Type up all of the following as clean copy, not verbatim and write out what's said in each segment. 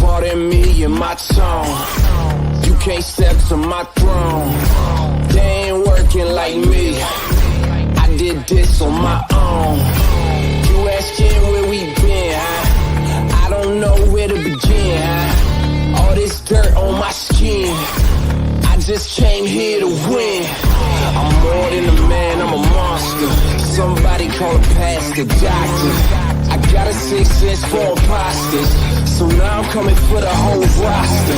Pardon me and my tone. You can't step to my throne. They ain't working like me. I did this on my own. You asking where we been, huh? I don't know where to begin, huh? All this dirt on my skin. I just came here to win. I'm more than a man, I'm a monster. Somebody call a pastor, doctor. I got a 6 sense for imposters. So now I'm coming for the whole roster.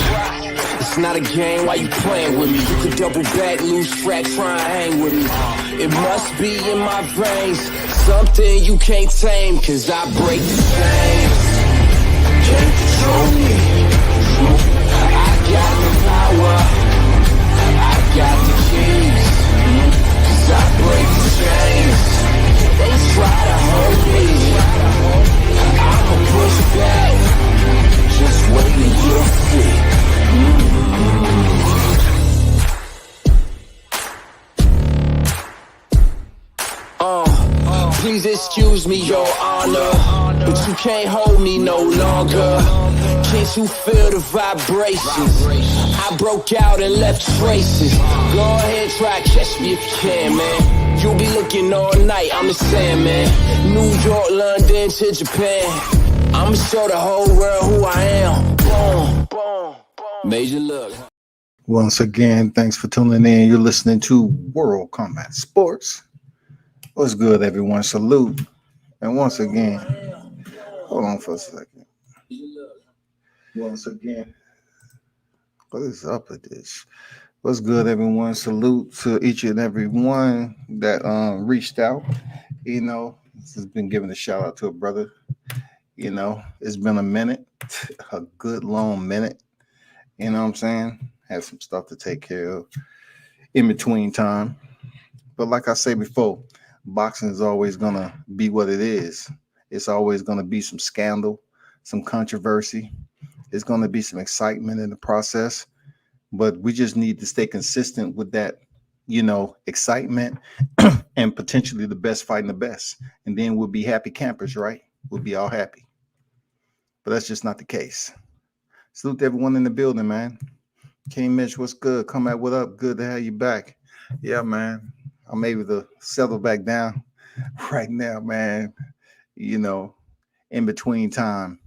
It's not a game, why you playing with me? You could double back, lose track, try and hang with me. It must be in my veins, something you can't tame, cause I break the chains. Can't control me. I got the power, I got the keys, cause I break the chains. They try to hold me, I'ma push back, just wait and you'll see. Please excuse me, your honor, but you can't hold me no longer. Can't you feel the vibrations? I broke out and left traces. Go ahead, try catch me if you can, man. You'll be looking all night, I'm the Sandman. New York, London to Japan. I'ma show the whole world who I am. Boom, boom, boom. Major look. Once again, thanks for tuning in. You're listening to World Combat Sports. What's good, everyone? Salute. And once again, hold on for a second. Once again, what is up with this? What's good, everyone? Salute to each and every one that reached out. You know, this has been giving a shout out to a brother. You know, it's been a minute, a good long minute. You know what I'm saying? Had some stuff to take care of in between time. But like I said before, boxing is always going to be what it is. It's always going to be some scandal, some controversy. It's going to be some excitement in the process. But we just need to stay consistent with that, you know, excitement and potentially the best fighting the best. And then we'll be happy campers, right? We'll be all happy. But that's just not the case. Salute to everyone in the building, man. King Mitch, what's good? Come out, what up? Good to have you back. Yeah, man. I'm able to settle back down right now, man, you know, in between time.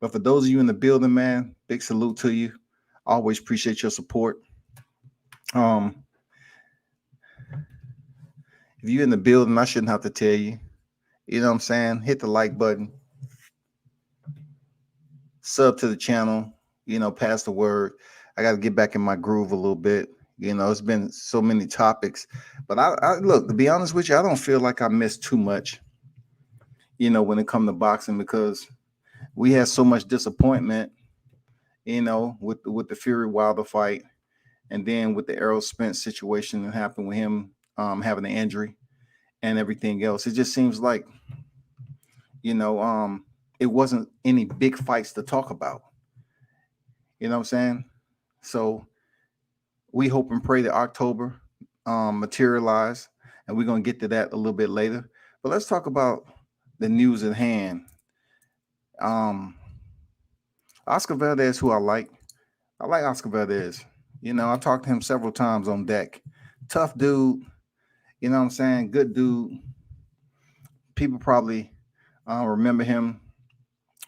But for those of you in the building, man, big salute to you. Always appreciate your support. If you're in the building, I shouldn't have to tell you. You know what I'm saying? Hit the like button. Sub to the channel. You know, pass the word. I got to get back in my groove a little bit. You know, it's been so many topics, but I look, to be honest with you, I don't feel like I missed too much, you know, when it comes to boxing, because we had so much disappointment, you know, with the Fury Wilder fight, and then with the Errol Spence situation that happened with him having an injury and everything else. It just seems like, you know, it wasn't any big fights to talk about. You know what I'm saying? So we hope and pray that October materialize, and we're going to get to that a little bit later. But let's talk about the news at hand. Oscar Valdez, who I like Oscar Valdez. You know, I talked to him several times on deck. Tough dude, you know what I'm saying? Good dude. People probably remember him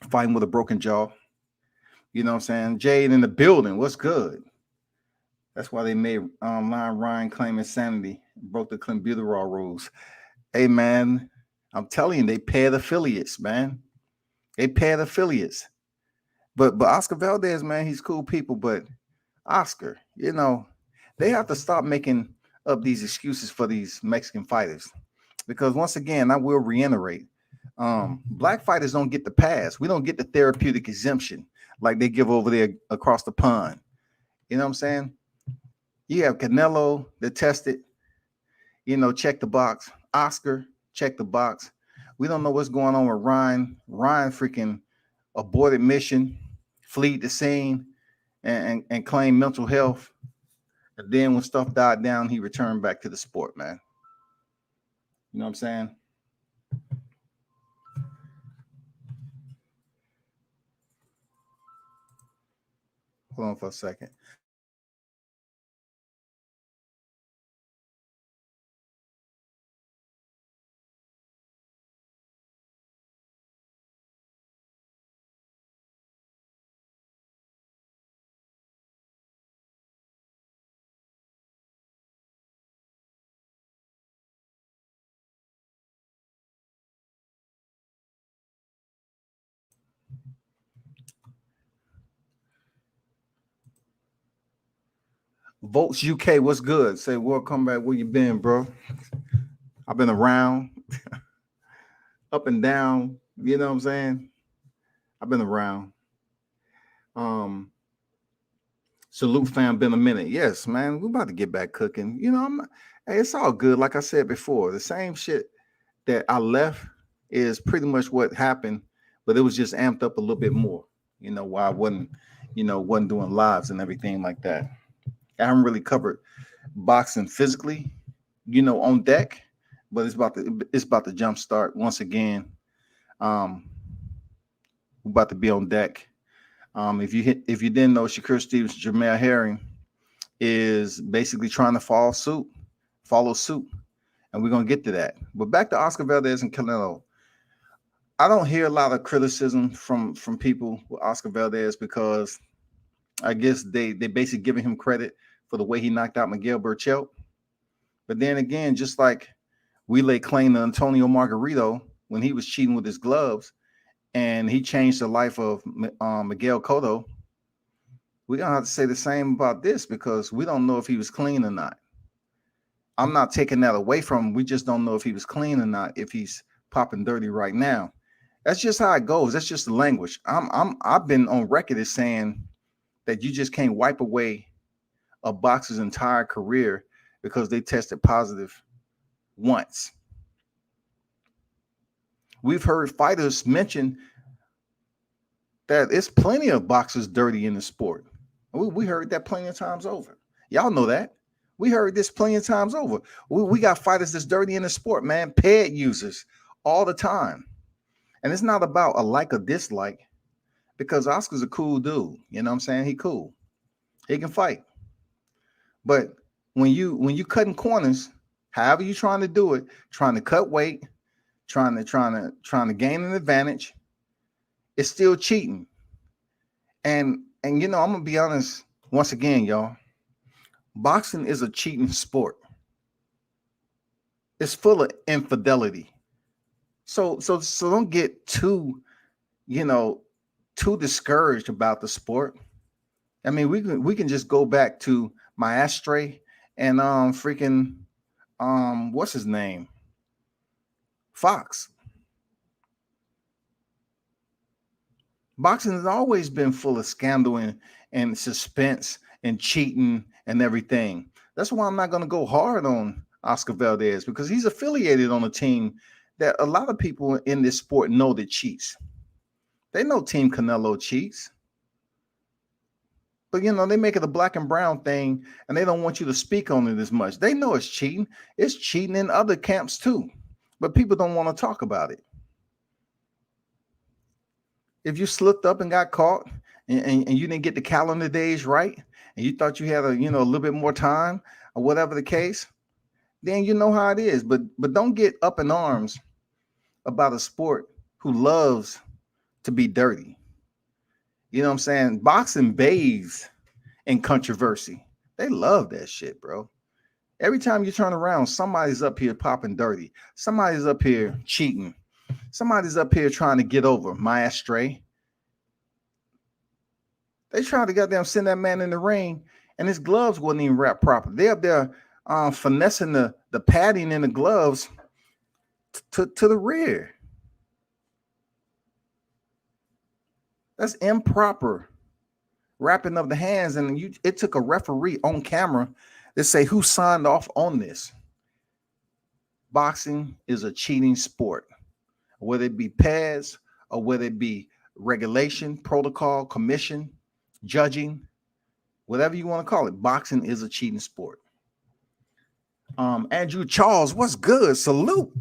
fighting with a broken jaw. You know what I'm saying? Jade in the building. What's good? That's why they made Lion Ryan claim insanity, broke the clenbuterol rules. Hey, man, I'm telling you, they paired affiliates, man. They paired affiliates. But Oscar Valdez, man, he's cool people. But Oscar, you know, they have to stop making up these excuses for these Mexican fighters. Because once again, I will reiterate, black fighters don't get the pass. We don't get the therapeutic exemption like they give over there across the pond. You know what I'm saying? You have Canelo that tested, you know, check the box. Oscar, check the box. We don't know what's going on with Ryan. Ryan freaking aborted mission, fled the scene, and claimed mental health. And then when stuff died down, he returned back to the sport, man. You know what I'm saying? Hold on for a second. Volts UK, what's good? Say, welcome back. Where you been, bro? I've been around, up and down. You know what I'm saying? I've been around. Salute fam, been a minute. Yes, man. We're about to get back cooking. You know, hey, it's all good. Like I said before, the same shit that I left is pretty much what happened, but it was just amped up a little bit more. You know, why I wasn't doing lives and everything like that. I haven't really covered boxing physically, on deck, but it's about to jump start once again. We're about to be on deck. If you didn't know, Shakur Stevens, Jamel Herring is basically trying to follow suit, and we're gonna get to that. But back to Oscar Valdez and Canelo. I don't hear a lot of criticism from people with Oscar Valdez because I guess they basically giving him credit for the way he knocked out Miguel Burchelt. But then again, just like we lay claim to Antonio Margarito when he was cheating with his gloves, and he changed the life of Miguel Cotto, we're gonna have to say the same about this because we don't know if he was clean or not. I'm not taking that away from him. We just don't know if he was clean or not, if he's popping dirty right now. That's just how it goes. That's just the language. I've been on record as saying that you just can't wipe away a boxer's entire career because they tested positive once. We've heard fighters mention that it's plenty of boxers dirty in the sport. We heard that plenty of times over. Y'all know that. We heard this plenty of times over. We got fighters that's dirty in the sport, man. PED users all the time. And it's not about a like or dislike because Oscar's a cool dude. You know what I'm saying? He cool. He can fight. But when you cutting corners, however you trying to do it, trying to cut weight, trying to gain an advantage, it's still cheating. And I'm gonna be honest once again, y'all. Boxing is a cheating sport. It's full of infidelity. So don't get too discouraged about the sport. I mean, we can just go back to Maestre and what's his name? Fox. Boxing has always been full of scandal and suspense and cheating and everything. That's why I'm not going to go hard on Oscar Valdez because he's affiliated on a team that a lot of people in this sport know that cheats. They know Team Canelo cheats. But, they make it a black and brown thing, and they don't want you to speak on it as much. They know it's cheating. It's cheating in other camps too. But people don't want to talk about it. If you slipped up and got caught and you didn't get the calendar days right, and you thought you had a little bit more time or whatever the case, then you know how it is. But don't get up in arms about a sport who loves to be dirty. You know what I'm saying? Boxing bathes in controversy. They love that shit, bro. Every time you turn around, somebody's up here popping dirty. Somebody's up here cheating. Somebody's up here trying to get over Maestre. They tried to goddamn send that man in the ring, and his gloves wasn't even wrapped properly. They up there finessing the padding in the gloves to the rear. That's improper wrapping of the hands, and it took a referee on camera to say who signed off on this. Boxing is a cheating sport, whether it be PEDs or whether it be regulation, protocol, commission, judging. whatever you want to call it. Boxing is a cheating sport. Andrew Charles, what's good? Salute.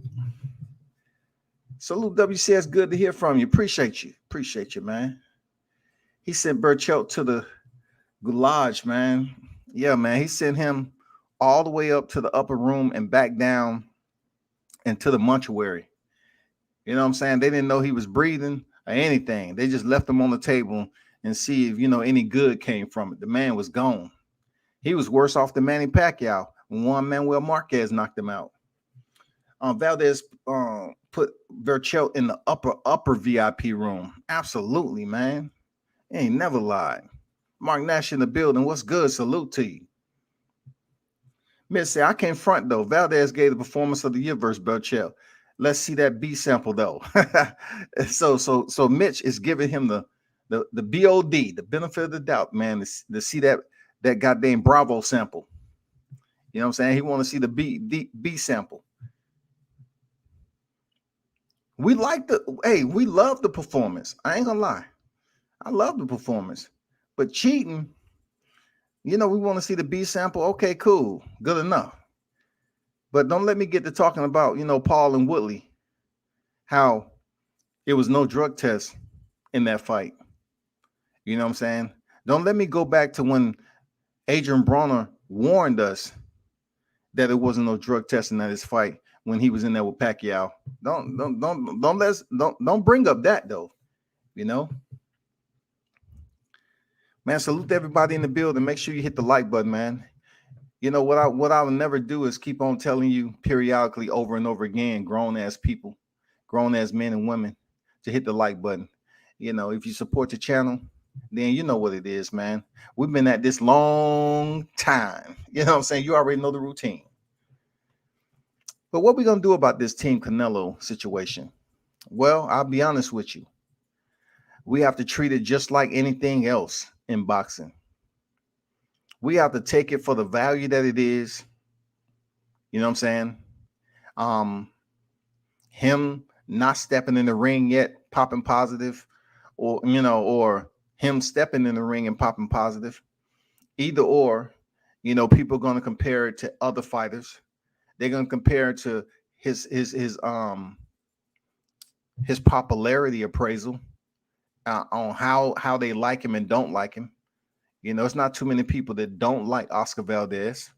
Salute WCS. Good to hear from you. Appreciate you, man. He sent Burchelt to the Goulage, man. Yeah, man. He sent him all the way up to the upper room and back down into the mortuary. You know what I'm saying? They didn't know he was breathing or anything. They just left him on the table and see if, any good came from it. The man was gone. He was worse off than Manny Pacquiao when Juan Manuel Marquez knocked him out. Valdez put Burchelt in the upper VIP room. Absolutely, man. He ain't never lied. Mark Nash in the building. What's good? Salute to you. Mitch said, I can't front, though. Valdez gave the performance of the year versus Burchelt. Let's see that B sample, though. So Mitch is giving him the BOD, the benefit of the doubt, man, to see that goddamn Bravo sample. You know what I'm saying? He want to see the B sample. We love the performance. I ain't gonna lie. I love the performance. But cheating, we want to see the B sample. Okay, cool. Good enough. But don't let me get to talking about, Paul and Woodley, how it was no drug test in that fight. You know what I'm saying? Don't let me go back to when Adrian Bronner warned us that it wasn't no drug testing at his fight when he was in there with Pacquiao. Don't bring up that though. Man, salute to everybody in the building. Make sure you hit the like button, man. What I will never do is keep on telling you periodically over and over again, grown ass people, grown ass men and women, to hit the like button. If you support the channel, then you know what it is, man. We've been at this long time. You know what I'm saying? You already know the routine. But what we going to do about this Team Canelo situation? Well, I'll be honest with you. We have to treat it just like anything else in boxing. We have to take it for the value that it is. You know what I'm saying? Him not stepping in the ring yet, popping positive, or him stepping in the ring and popping positive. Either or, people are going to compare it to other fighters. They're going to compare it to his popularity appraisal on how they like him and don't like him. It's not too many people that don't like Oscar Valdez.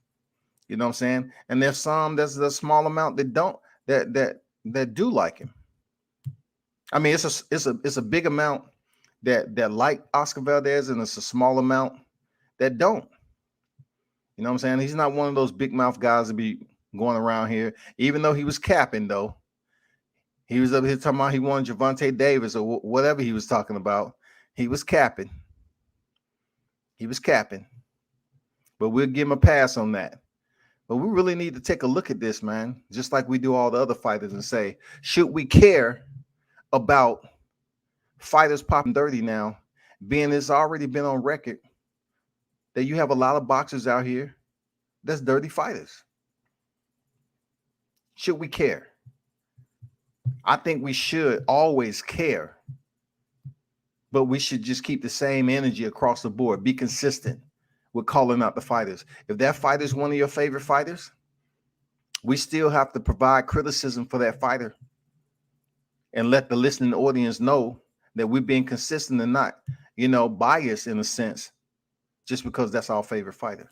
You know what I'm saying? And there's a small amount that don't that do like him. I mean, it's a big amount that like Oscar Valdez, and it's a small amount that don't. You know what I'm saying? He's not one of those big mouth guys to be going around here, even though he was capping, though. He was up here talking about he wanted Gervonta Davis or whatever he was talking about. He was capping. But we'll give him a pass on that. But we really need to take a look at this, man, just like we do all the other fighters, and say, should we care about fighters popping dirty now, being it's already been on record that you have a lot of boxers out here that's dirty fighters? Should we care? I think we should always care, but we should just keep the same energy across the board. Be consistent with calling out the fighters. If that fighter is one of your favorite fighters, we still have to provide criticism for that fighter and let the listening audience know that we're being consistent and not, biased in a sense, just because that's our favorite fighter.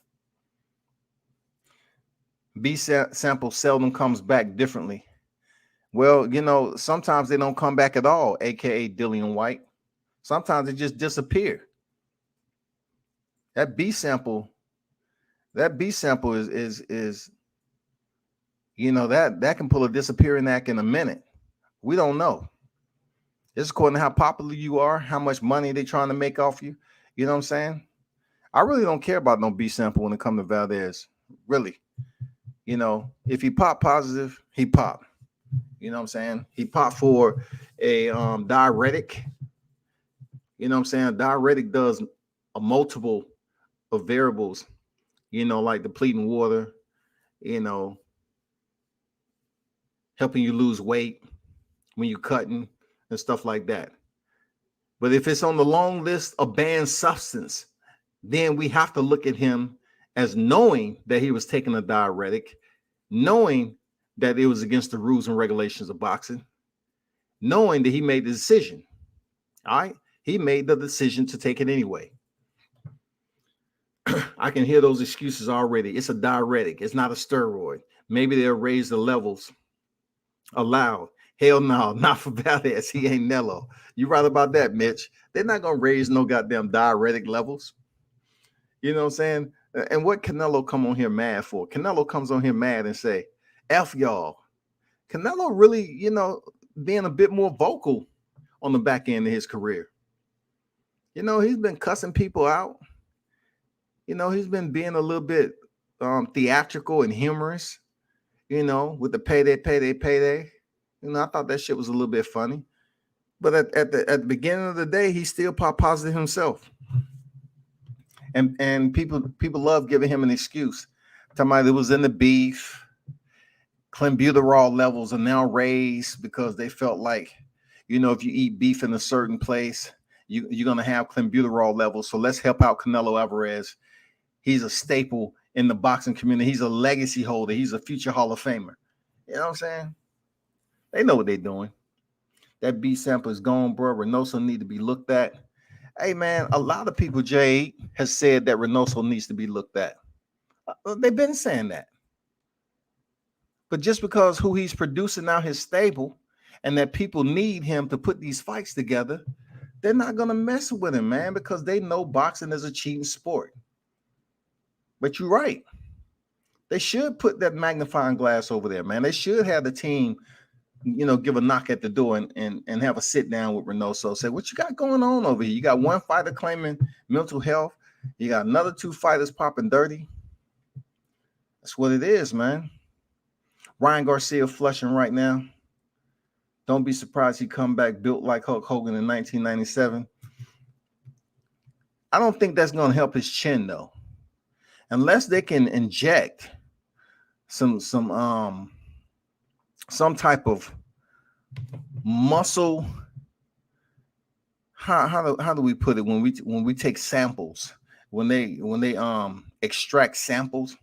B sample seldom comes back differently. Well, sometimes they don't come back at all, aka Dillian White. Sometimes they just disappear. That B sample is that can pull a disappearing act in a minute. We don't know. It's according to how popular you are, how much money they're trying to make off you. You know what I'm saying? I really don't care about no B sample when it comes to Valdez. Really. If he pop positive, he pop. You know what I'm saying? He popped for a diuretic. You know what I'm saying? A diuretic does a multiple of variables, like depleting water, helping you lose weight when you're cutting and stuff like that. But if it's on the long list of banned substance, then we have to look at him as knowing that he was taking a diuretic, knowing that it was against the rules and regulations of boxing, knowing that he made the decision. All right. He made the decision to take it anyway. I can hear those excuses already. It's a diuretic. It's not a steroid. Maybe they'll raise the levels allowed. Hell no, not for Valdez. He ain't Nello. You right about that, Mitch. They're not going to raise no goddamn diuretic levels. You know what I'm saying? And what Canelo come on here mad for? Canelo comes on here mad and say, F y'all. Canelo really, being a bit more vocal on the back end of his career. He's been cussing people out. He's been being a little bit theatrical and humorous, with the payday. I thought that shit was a little bit funny. But at the beginning of the day, he still pop positive himself. And people love giving him an excuse. Talking about it was in the beef. Clenbuterol levels are now raised because they felt like, if you eat beef in a certain place, you're going to have clenbuterol levels. So let's help out Canelo Alvarez. He's a staple in the boxing community. He's a legacy holder. He's a future Hall of Famer. You know what I'm saying? They know what they're doing. That B sample is gone, bro. Reynoso need to be looked at. Hey, man, a lot of people, Jay, has said that Reynoso needs to be looked at. They've been saying that. But just because who he's producing now his stable and that people need him to put these fights together, they're not going to mess with him, man, because they know boxing is a cheating sport. But you're right. They should put that magnifying glass over there, man. They should have the team, give a knock at the door and have a sit down with Reynoso. Say, what you got going on over here? You got one fighter claiming mental health. You got another two fighters popping dirty. That's what it is, man. Ryan Garcia flushing right now. Don't be surprised he come back built like Hulk Hogan in 1997. I don't think that's going to help his chin, though. Unless they can inject some type of muscle. How do we put it when we take samples, when they extract samples,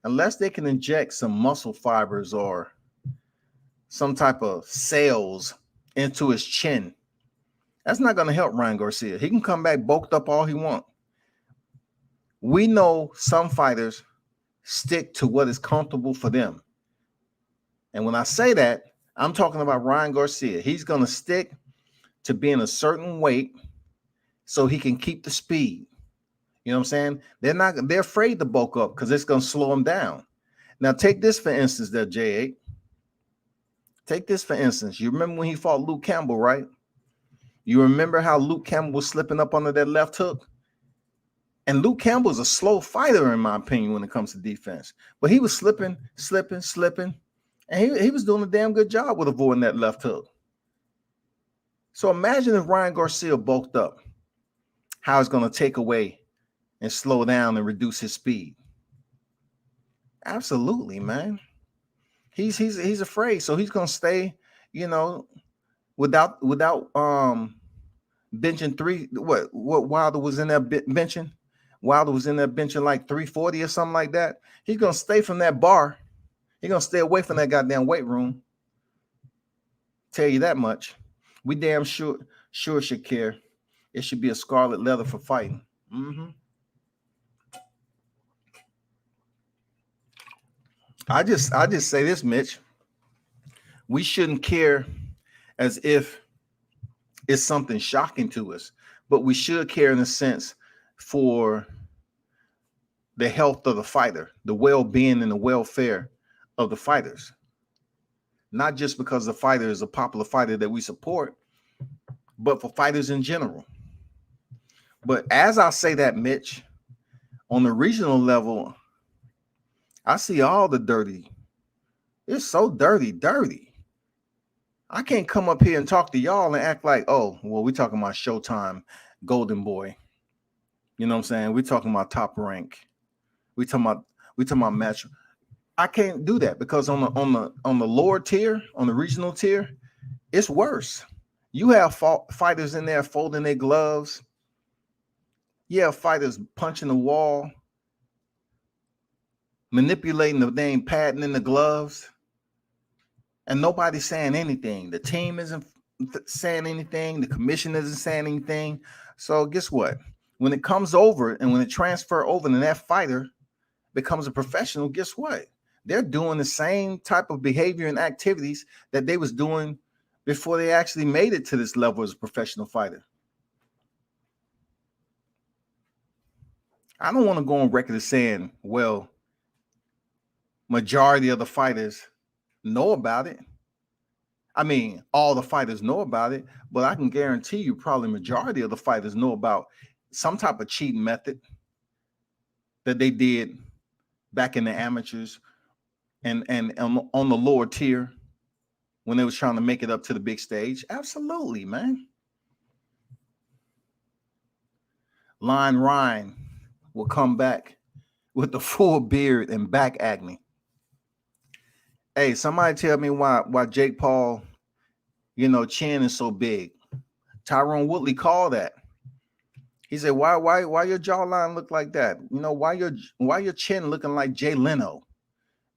unless they can inject some muscle fibers or some type of cells into his chin, that's not going to help Ryan Garcia. He can come back bulked up all he wants. We know some fighters stick to what is comfortable for them. And when I say that, I'm talking about Ryan Garcia. He's going to stick to being a certain weight so he can keep the speed. You know what I'm saying? They're afraid to bulk up because it's going to slow them down. Now, take this for instance, there, J8. Take this for instance. You remember when he fought Luke Campbell, right? You remember how Luke Campbell was slipping up under that left hook? And Luke Campbell is a slow fighter, in my opinion, when it comes to defense. But he was slipping. And he was doing a damn good job with avoiding that left hook. So imagine if Ryan Garcia bulked up, how it's going to take away and slow down and reduce his speed. Absolutely, man. He's afraid. So he's going to stay, without benching three. What Wilder was in there benching? Wilder was in there benching like 340 or something like that. He's going to stay from that bar. He's going to stay away from that goddamn weight room. Tell you that much. We damn sure should care. It should be a scarlet leather for fighting. Mm-hmm. I just say this, Mitch. We shouldn't care as if it's something shocking to us, but we should care in a sense for the health of the fighter, the well-being and the welfare of the fighters. Not just because the fighter is a popular fighter that we support, but for fighters in general. But as I say that, Mitch, on the regional level, I see all the dirty. It's so dirty. I can't come up here and talk to y'all and act like, oh, well, we're talking about Showtime, Golden Boy. You know what I'm saying? We're talking about Top Rank. We're talking about match. I can't do that because on the lower tier, on the regional tier, it's worse. You have fighters in there folding their gloves, Yeah, fighters punching the wall, manipulating the name patent in the gloves, and nobody's saying anything. The team isn't saying anything. The commission isn't saying anything. So guess what? When it comes over and when it transfer over and that fighter becomes a professional, guess what? They're doing the same type of behavior and activities that they was doing before they actually made it to this level as a professional fighter. I don't want to go on record as saying, well, majority of the fighters know about it. I mean, all the fighters know about it, but I can guarantee you probably majority of the fighters know about some type of cheating method that they did back in the amateurs and on the lower tier when they was trying to make it up to the big stage. Absolutely, man. Lion Ryan will come back with the full beard and back acne. Hey, somebody tell me why Jake Paul, chin is so big. Tyrone Woodley called that. He said, why your jawline look like that? Why your chin looking like Jay Leno?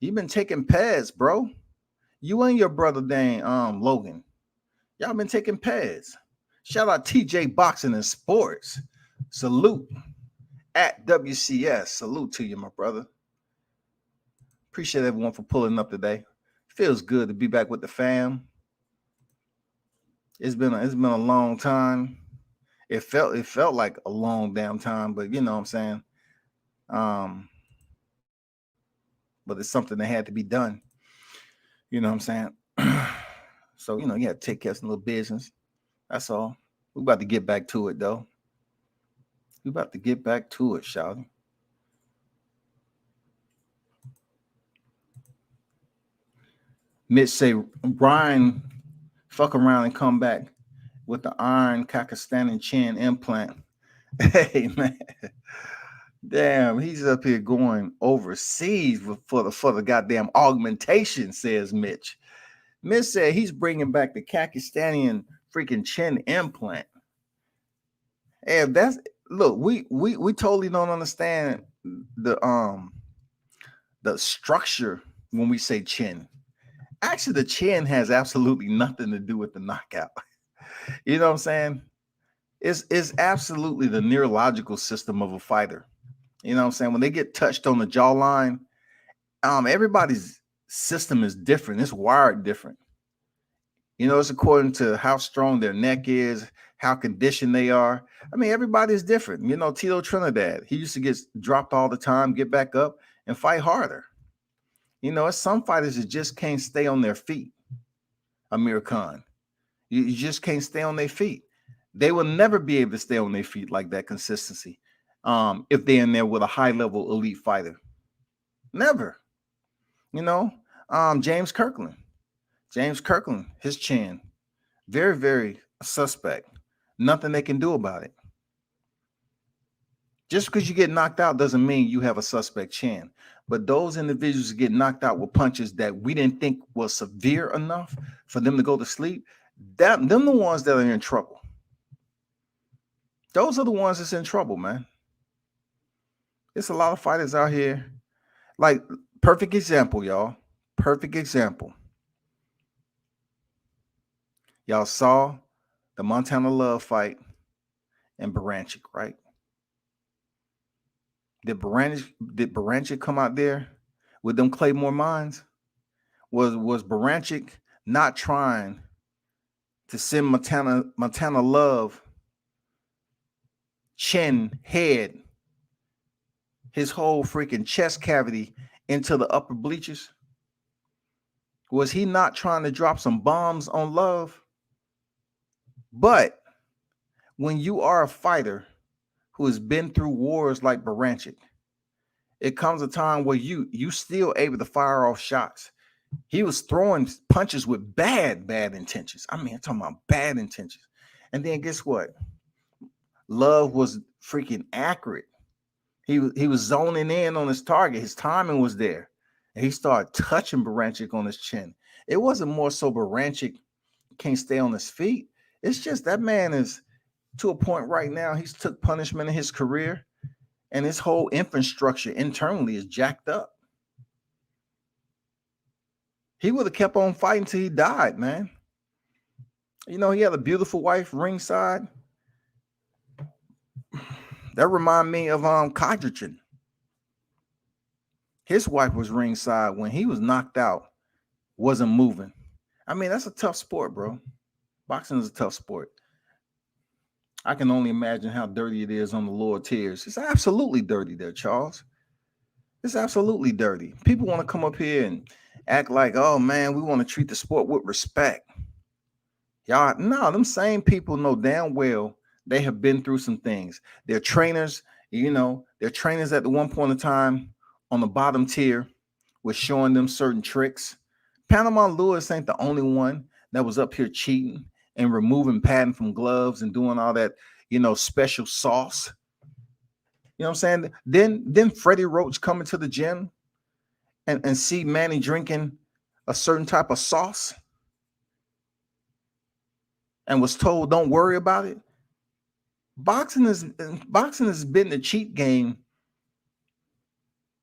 You've been taking PEDs, bro. You and your brother Dane Logan. Y'all been taking PEDs. Shout out TJ Boxing and Sports. Salute at WCS. Salute to you, my brother. Appreciate everyone for pulling up today. Feels good to be back with the fam. It's been a long time. It felt like a long damn time, but you know what I'm saying. But it's something that had to be done. You know what I'm saying? So, you have to take care of some little business. That's all. We're about to get back to it, though. We're about to get back to it, shawty. Mitch say, Brian, fuck around and come back with the iron Kakistani chin implant. Hey, man. Damn, he's up here going overseas for the goddamn augmentation, says Mitch. Mitch said he's bringing back the Kakistani freaking chin implant. Hey, that's look, we totally don't understand the structure when we say chin. Actually, the chin has absolutely nothing to do with the knockout. You know what I'm saying? It's absolutely the neurological system of a fighter. You know what I'm saying? When they get touched on the jawline, everybody's system is different. It's wired different. It's according to how strong their neck is, how conditioned they are. I mean, everybody's different. Tito Trinidad, he used to get dropped all the time, get back up and fight harder. It's some fighters that just can't stay on their feet. Amir Khan, you just can't stay on their feet. They will never be able to stay on their feet like that consistency. If they're in there with a high-level elite fighter. Never. James Kirkland, his chin, very, very suspect. Nothing they can do about it. Just because you get knocked out doesn't mean you have a suspect chin. But those individuals get knocked out with punches that we didn't think was severe enough for them to go to sleep, them the ones that are in trouble. Those are the ones that's in trouble, man. It's a lot of fighters out here. Like, perfect example, y'all. Perfect example. Y'all saw the Montana Love fight and Baranchik, right? Did Baranchik come out there with them Claymore mines? Was Baranchik not trying to send Montana Love chin, head, his whole freaking chest cavity into the upper bleachers? Was he not trying to drop some bombs on Love? But when you are a fighter who has been through wars like Baranchik, it comes a time where you still able to fire off shots. He was throwing punches with bad intentions. I mean, I'm talking about bad intentions. And then guess what? Love was freaking accurate. He was zoning in on his target. His timing was there. And he started touching Baranchik on his chin. It wasn't more so Baranchik can't stay on his feet. It's just that man is to a point right now. He's took punishment in his career, and his whole infrastructure internally is jacked up. He would have kept on fighting till he died, man. You know, he had a beautiful wife ringside. That remind me of Kodrichin. His wife was ringside when he was knocked out, wasn't moving. I mean, that's a tough sport, bro. Boxing is a tough sport. I can only imagine how dirty it is on the lower tiers. It's absolutely dirty there, Charles. It's absolutely dirty. People want to come up here and act like, oh man, we want to treat the sport with respect. Y'all, no, them same people know damn well they have been through some things. They're trainers, they're trainers at the one point in time on the bottom tier was showing them certain tricks. Panama Lewis ain't the only one that was up here cheating and removing padding from gloves and doing all that, special sauce. You know what I'm saying? Then Freddie Roach coming to the gym and see Manny drinking a certain type of sauce and was told, don't worry about it. Boxing has been the cheat game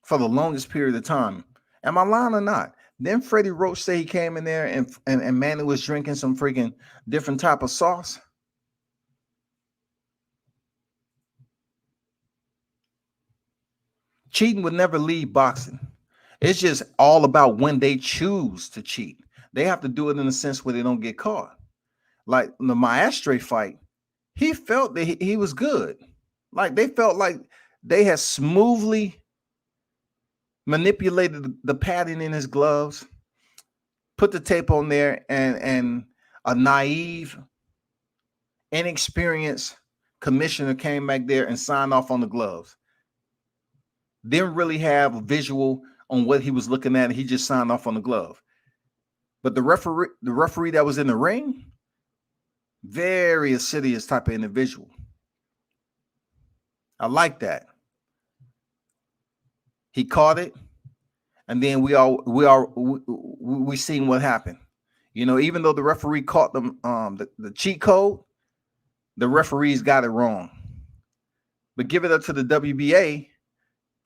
for the longest period of time. Am I lying or not? Then Freddie Roach say he came in there and Manny was drinking some freaking different type of sauce. Cheating would never leave boxing. It's just all about when they choose to cheat. They have to do it in a sense where they don't get caught. Like the Maestre fight, he felt that he was good. Like they felt like they had smoothly manipulated the padding in his gloves, put the tape on there, and a naive, inexperienced commissioner came back there and signed off on the gloves. Didn't really have a visual on what he was looking at. He just signed off on the glove. But the referee that was in the ring, very assiduous type of individual. I like that. He caught it, and then we seen what happened. Even though the referee caught them the cheat code, the referees got it wrong. But give it up to the WBA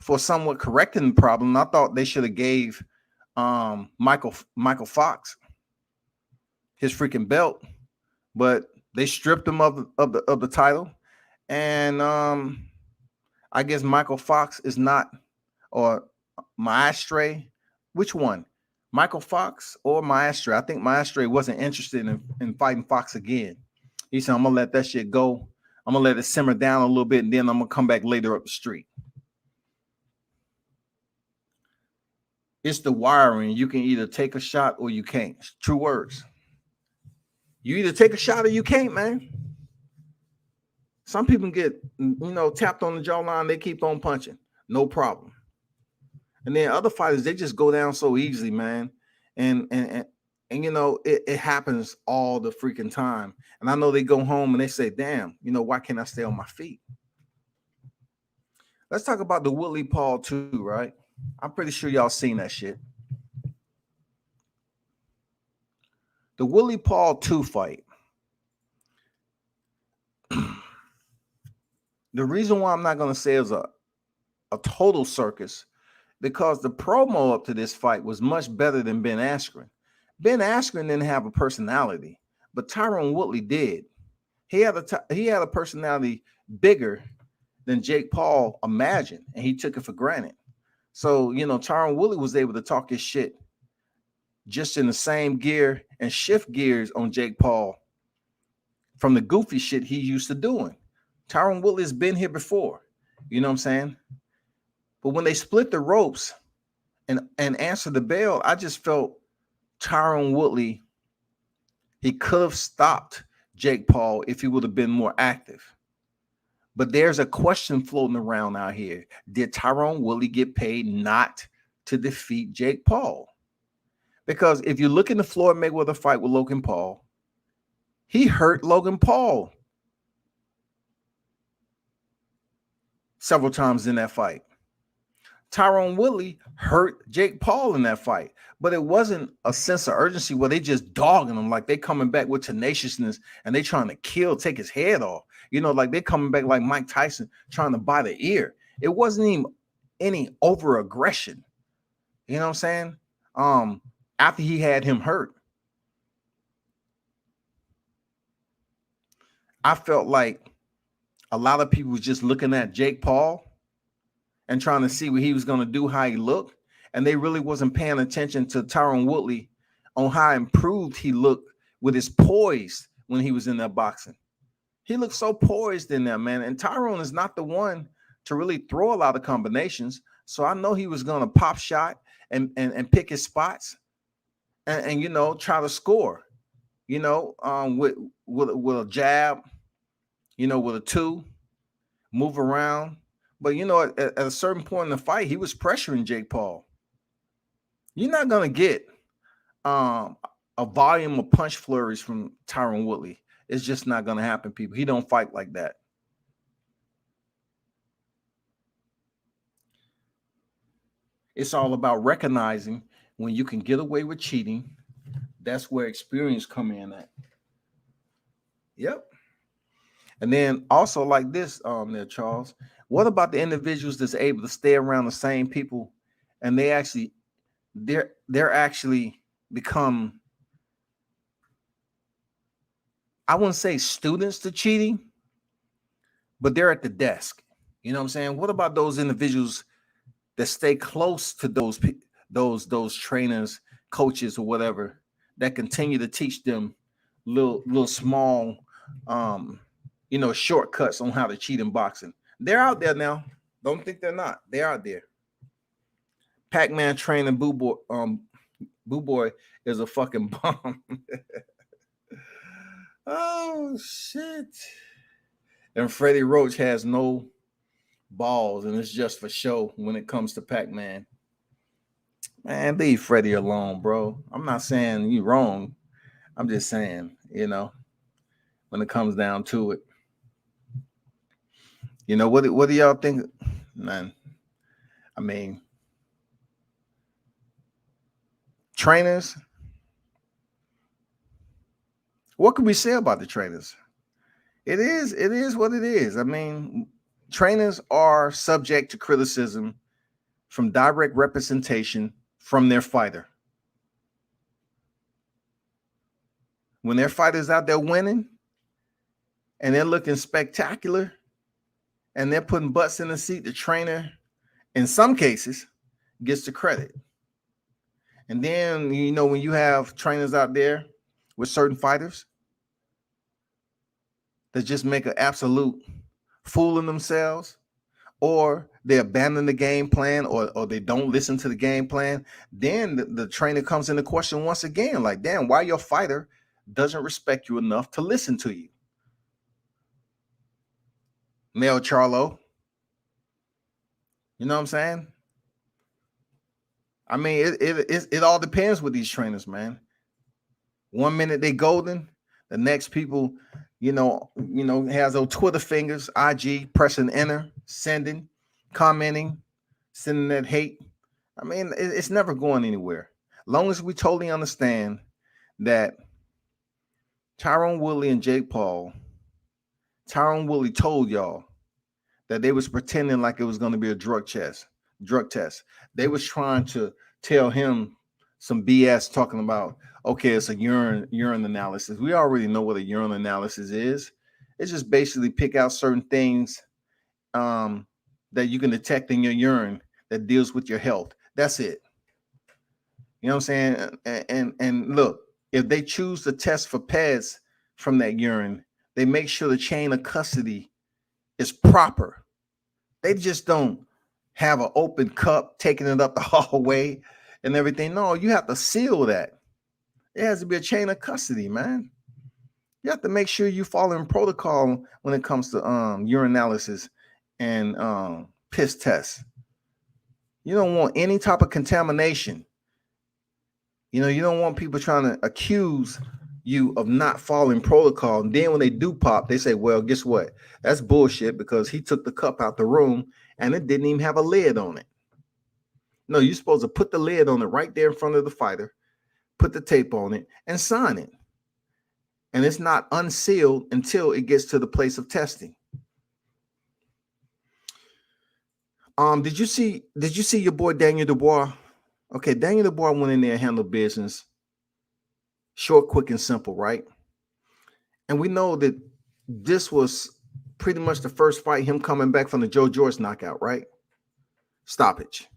for somewhat correcting the problem. I thought they should have gave Michael Fox his freaking belt, but they stripped him of the title, and I guess Michael Fox is not, or Maestre, which one? Michael Fox or Maestre? I think Maestre wasn't interested in fighting Fox again. He said, I'm gonna let that shit go. I'm gonna let it simmer down a little bit, and then I'm gonna come back later up the street. It's the wiring. You can either take a shot or you can't. True words. You either take a shot or you can't, man. Some people get, tapped on the jawline. They keep on punching. No problem. And then other fighters, they just go down so easily, man. And it happens all the freaking time. And I know they go home and they say, damn, why can't I stay on my feet? Let's talk about the WoodleyPaul2, right? I'm pretty sure y'all seen that shit. The WoodleyPaul2 fight. The reason why I'm not going to say it's a total circus, because the promo up to this fight was much better than Ben Askren. Ben Askren didn't have a personality, but Tyron Woodley did. He had a personality bigger than Jake Paul imagined, and he took it for granted. So, Tyron Woodley was able to talk his shit just in the same gear and shift gears on Jake Paul from the goofy shit he used to doing. Tyron Woodley has been here before. You know what I'm saying? But when they split the ropes and answered the bell, I just felt Tyron Woodley, he could have stopped Jake Paul if he would have been more active. But there's a question floating around out here. Did Tyron Woodley get paid not to defeat Jake Paul? Because if you look in the Floyd Mayweather fight with Logan Paul, he hurt Logan Paul several times in that fight. Tyron Woodley hurt Jake Paul in that fight, but it wasn't a sense of urgency where they just dogging him like they coming back with tenaciousness and they trying to take his head off. Like they're coming back like Mike Tyson trying to bite the ear. It wasn't even any over aggression. You know what I'm saying? After he had him hurt, I felt like a lot of people was just looking at Jake Paul and trying to see what he was going to do, how he looked, and they really wasn't paying attention to Tyron Woodley on how improved he looked with his poise when he was in that boxing. He looked so poised in there, man. And Tyron is not the one to really throw a lot of combinations. So I know he was going to pop shot and pick his spots and try to score, with a jab, with a two, move around. But, at a certain point in the fight, he was pressuring Jake Paul. You're not going to get a volume of punch flurries from Tyron Woodley. It's just not going to happen, people. He don't fight like that. It's all about recognizing when you can get away with cheating. That's where experience come in at. Yep. And then also like this, there, Charles. What about the individuals that's able to stay around the same people, and they're actually become, I wouldn't say students to cheating, but they're at the desk. You know what I'm saying? What about those individuals that stay close to those trainers, coaches, or whatever, that continue to teach them little small shortcuts on how to cheat in boxing? They're out there now. Don't think they're not. They're out there. Pac-Man training Dubois is a fucking bomb. Oh shit. And Freddie Roach has no balls, and it's just for show when it comes to Pac-Man. Man, leave Freddie alone, bro. I'm not saying you're wrong. I'm just saying, when it comes down to it. What do y'all think? Man, I mean, trainers, what can we say about the trainers? It is what it is. I mean, trainers are subject to criticism from direct representation from their fighter. When their fighter's out there winning and they're looking spectacular and they're putting butts in the seat, the trainer, in some cases, gets the credit. And then, when you have trainers out there with certain fighters that just make an absolute fool of themselves, or they abandon the game plan, or they don't listen to the game plan, then the trainer comes into question once again, like, damn, why your fighter doesn't respect you enough to listen to you? Mel Charlo. You know what I'm saying? I mean, it all depends with these trainers, man. 1 minute they golden, the next people, has those Twitter fingers, IG, pressing enter, sending, commenting, sending that hate. I mean, it's never going anywhere. Long as we totally understand that Tyron Woodley and Jake Paul, Tyron Woodley told y'all that they was pretending like it was going to be a drug test. They was trying to tell him some BS, talking about, okay, it's a urine analysis. We already know what a urine analysis is. It's just basically pick out certain things that you can detect in your urine that deals with your health. That's it. You know what I'm saying? And look, if they choose to test for PEDs from that urine, they make sure the chain of custody is proper. They just don't have an open cup, taking it up the hallway and everything. No, you have to seal that. It has to be a chain of custody, man. You have to make sure you follow in protocol when it comes to urinalysis and piss tests. You don't want any type of contamination. You don't want people trying to accuse you of not following protocol. And then when they do pop, they say, well, guess what? That's bullshit, because he took the cup out the room and it didn't even have a lid on it. No, you're supposed to put the lid on it right there in front of the fighter, put the tape on it, and sign it. and it's not unsealed until it gets to the place of testing. Did you see your boy Daniel Dubois? Okay, Daniel Dubois went in there and handled business. Short, quick, and simple, right? And we know that this was pretty much the first fight, him coming back from the Joe George knockout, right? Stoppage.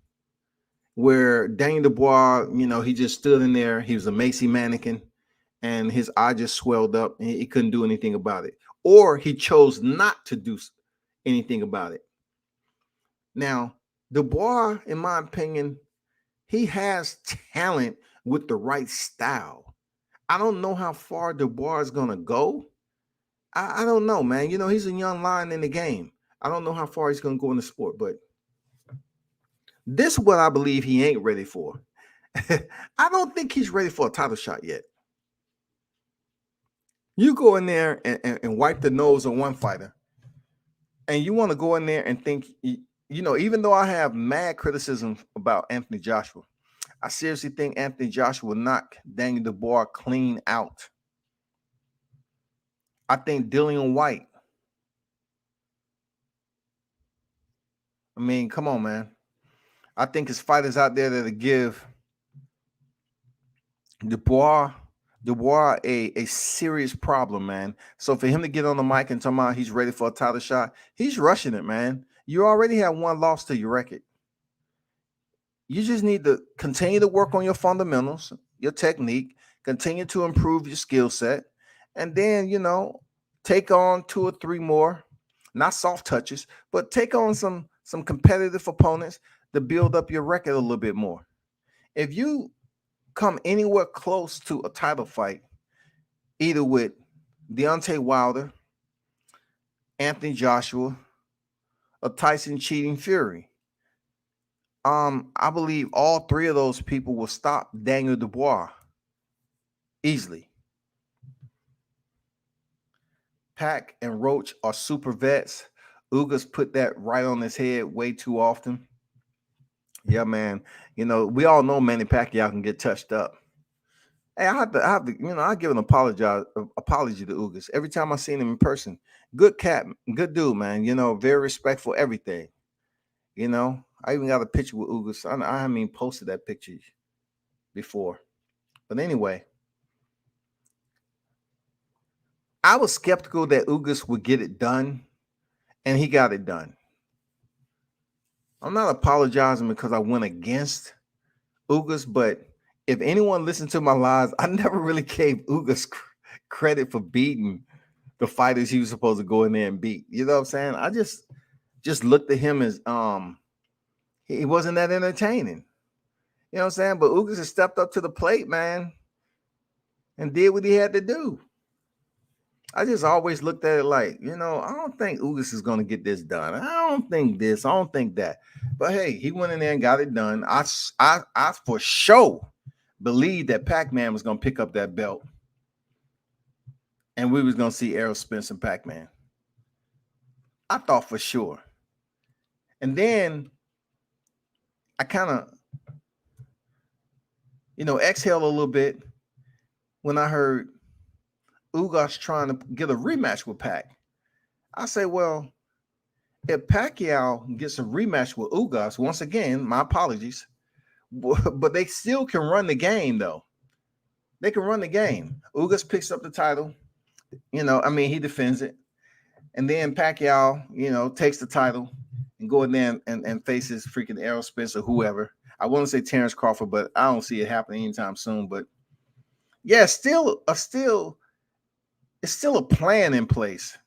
Where Daniel Dubois, he just stood in there. He was a Macy mannequin, and his eye just swelled up, and he couldn't do anything about it. Or he chose not to do anything about it. Now, Dubois, in my opinion, he has talent with the right style. I don't know how far Dubois is going to go. I don't know, man. He's a young lion in the game. I don't know how far he's going to go in the sport, but this is what I believe he ain't ready for. I don't think he's ready for a title shot yet. You go in there and wipe the nose on one fighter, and you want to go in there and think, even though I have mad criticism about Anthony Joshua, I seriously think Anthony Joshua will knock Daniel Dubois clean out. I think Dillian White. I mean, come on, man. I think there's fighters out there that'll give Dubois a serious problem, man. So for him to get on the mic and talk about he's ready for a title shot, he's rushing it, man. You already have one loss to your record. You just need to continue to work on your fundamentals, your technique, continue to improve your skill set, and then, take on 2 or 3 more, not soft touches, but take on some competitive opponents to build up your record a little bit more. If you come anywhere close to a title fight, either with Deontay Wilder, Anthony Joshua, or Tyson Cheating Fury, I believe all 3 of those people will stop Daniel Dubois easily. Pac and Roach are super vets. Ugas put that right on his head way too often. Yeah, man. We all know Manny Pacquiao can get touched up. Hey, I have to, I give an apology to Ugas every time I seen him in person. Good cat, good dude, man. Very respectful, everything. I even got a picture with Ugas. I haven't even posted that picture before. But anyway, I was skeptical that Ugas would get it done, and he got it done. I'm not apologizing because I went against Ugas, but if anyone listened to my lives, I never really gave Ugas credit for beating the fighters he was supposed to go in there and beat. You know what I'm saying? I just looked at him as he wasn't that entertaining. You know what I'm saying? But Ugas has stepped up to the plate, man, and did what he had to do. I just always looked at it like, I don't think Ugas is going to get this done. I don't think this. I don't think that. But hey, he went in there and got it done. I for sure believed that Pac-Man was going to pick up that belt, and we was going to see Errol Spence and Pac-Man. I thought for sure. And then I kind of, exhaled a little bit when I heard Ugas trying to get a rematch with Pac. I say, well, if Pacquiao gets a rematch with Ugas, once again, my apologies, but they still can run the game, though. They can run the game. Ugas picks up the title. He defends it. And then Pacquiao, takes the title and go in there and faces freaking Errol Spence or whoever. I want to say Terrence Crawford, but I don't see it happening anytime soon. But yeah, it's still a plan in place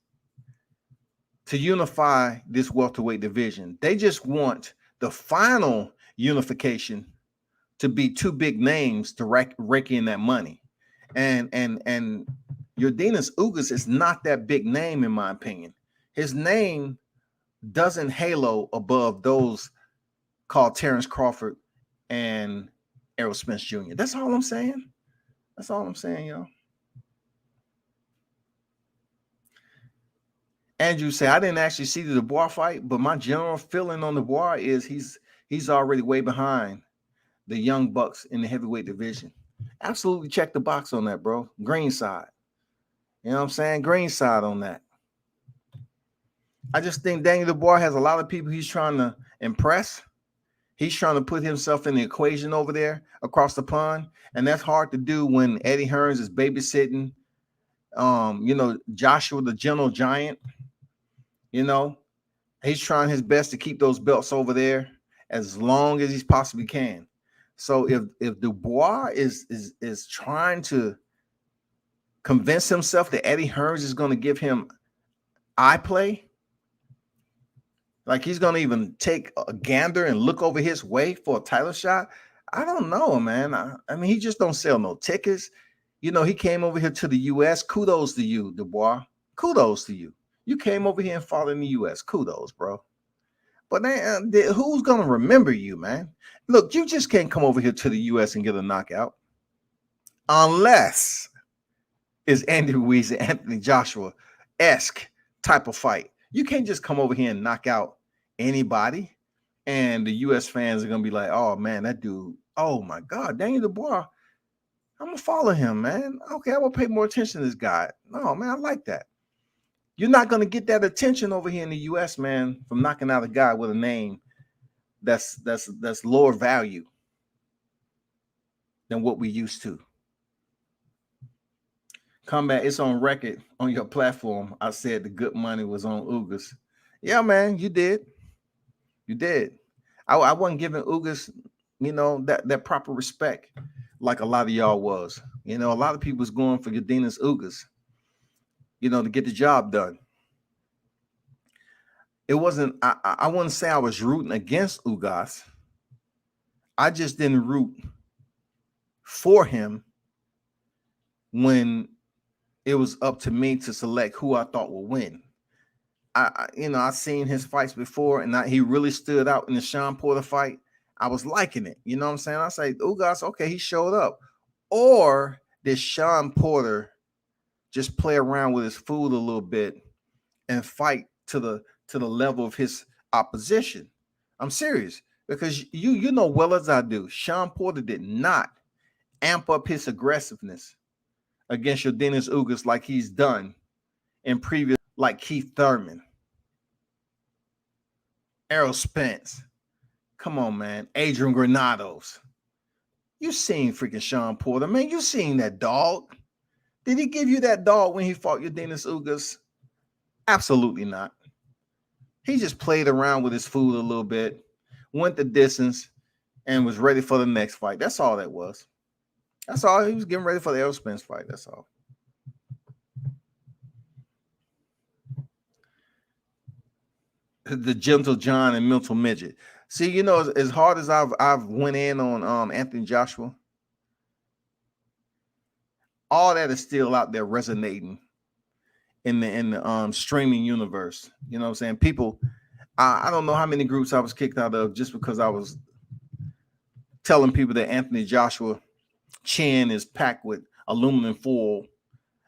to unify this welterweight division. They just want the final unification to be 2 big names to rake in that money. And Yordenis Ugas is not that big name, in my opinion. His name doesn't halo above those called Terrence Crawford and Errol Spence Jr. That's all I'm saying. That's all I'm saying, y'all. Andrew said, I didn't actually see the Dubois fight, but my general feeling on Dubois is he's already way behind the young bucks in the heavyweight division. Absolutely check the box on that, bro. Green side. You know what I'm saying? Green side on that. I just think Daniel Dubois has a lot of people he's trying to impress. He's trying to put himself in the equation over there across the pond, and that's hard to do when Eddie Hearns is babysitting. Joshua the Gentle Giant. You know, he's trying his best to keep those belts over there as long as he possibly can. So if Dubois is trying to convince himself that Eddie Hearns is going to give him eye play, like he's going to even take a gander and look over his way for a title shot, I don't know, man. I mean, he just don't sell no tickets. You know, he came over here to the U.S. Kudos to you, Dubois. Kudos to you. You came over here and fought in the U.S. Kudos, bro. But who's going to remember you, man? Look, you just can't come over here to the U.S. and get a knockout unless it's Andy Ruiz and Anthony Joshua-esque type of fight. You can't just come over here and knock out anybody, and the U.S. fans are going to be like, oh, man, that dude, oh, my God, Daniel Dubois, I'm going to follow him, man. Okay, I will pay more attention to this guy. No, man, I like that. You're not going to get that attention over here in the U.S., man, from knocking out a guy with a name that's lower value than what we used to. Combat, it's on record on your platform. I said the good money was on Ugas. Yeah, man, you did. You did. I wasn't giving Ugas, that proper respect like a lot of y'all was. A lot of people was going for Godinez Ugas, to get the job done. It wasn't, I wouldn't say I was rooting against Ugas. I just didn't root for him when it was up to me to select who I thought would win. I seen his fights before, and he really stood out in the Sean Porter fight. I was liking it. You know what I'm saying? I say, Ugas, okay, he showed up. Or did Sean Porter just play around with his food a little bit and fight to the level of his opposition? I'm serious, because you know well as I do, Sean Porter did not amp up his aggressiveness against Yordenis Ugas like he's done in previous, like Keith Thurman, Errol Spence. Come on, man. Adrian Granados. You seen freaking Sean Porter, man. You seen that dog. Did he give you that dog when he fought Yordenis Ugas? Absolutely not. He just played around with his food a little bit, went the distance, and was ready for the next fight. That's all that was. That's all. He was getting ready for the Errol Spence fight. That's all. The Gentle John and Mental Midget. See, as hard as I've went in on Anthony Joshua, all that is still out there resonating in the streaming universe. You know what I'm saying? People, I don't know how many groups I was kicked out of just because I was telling people that Anthony Joshua chin is packed with aluminum foil,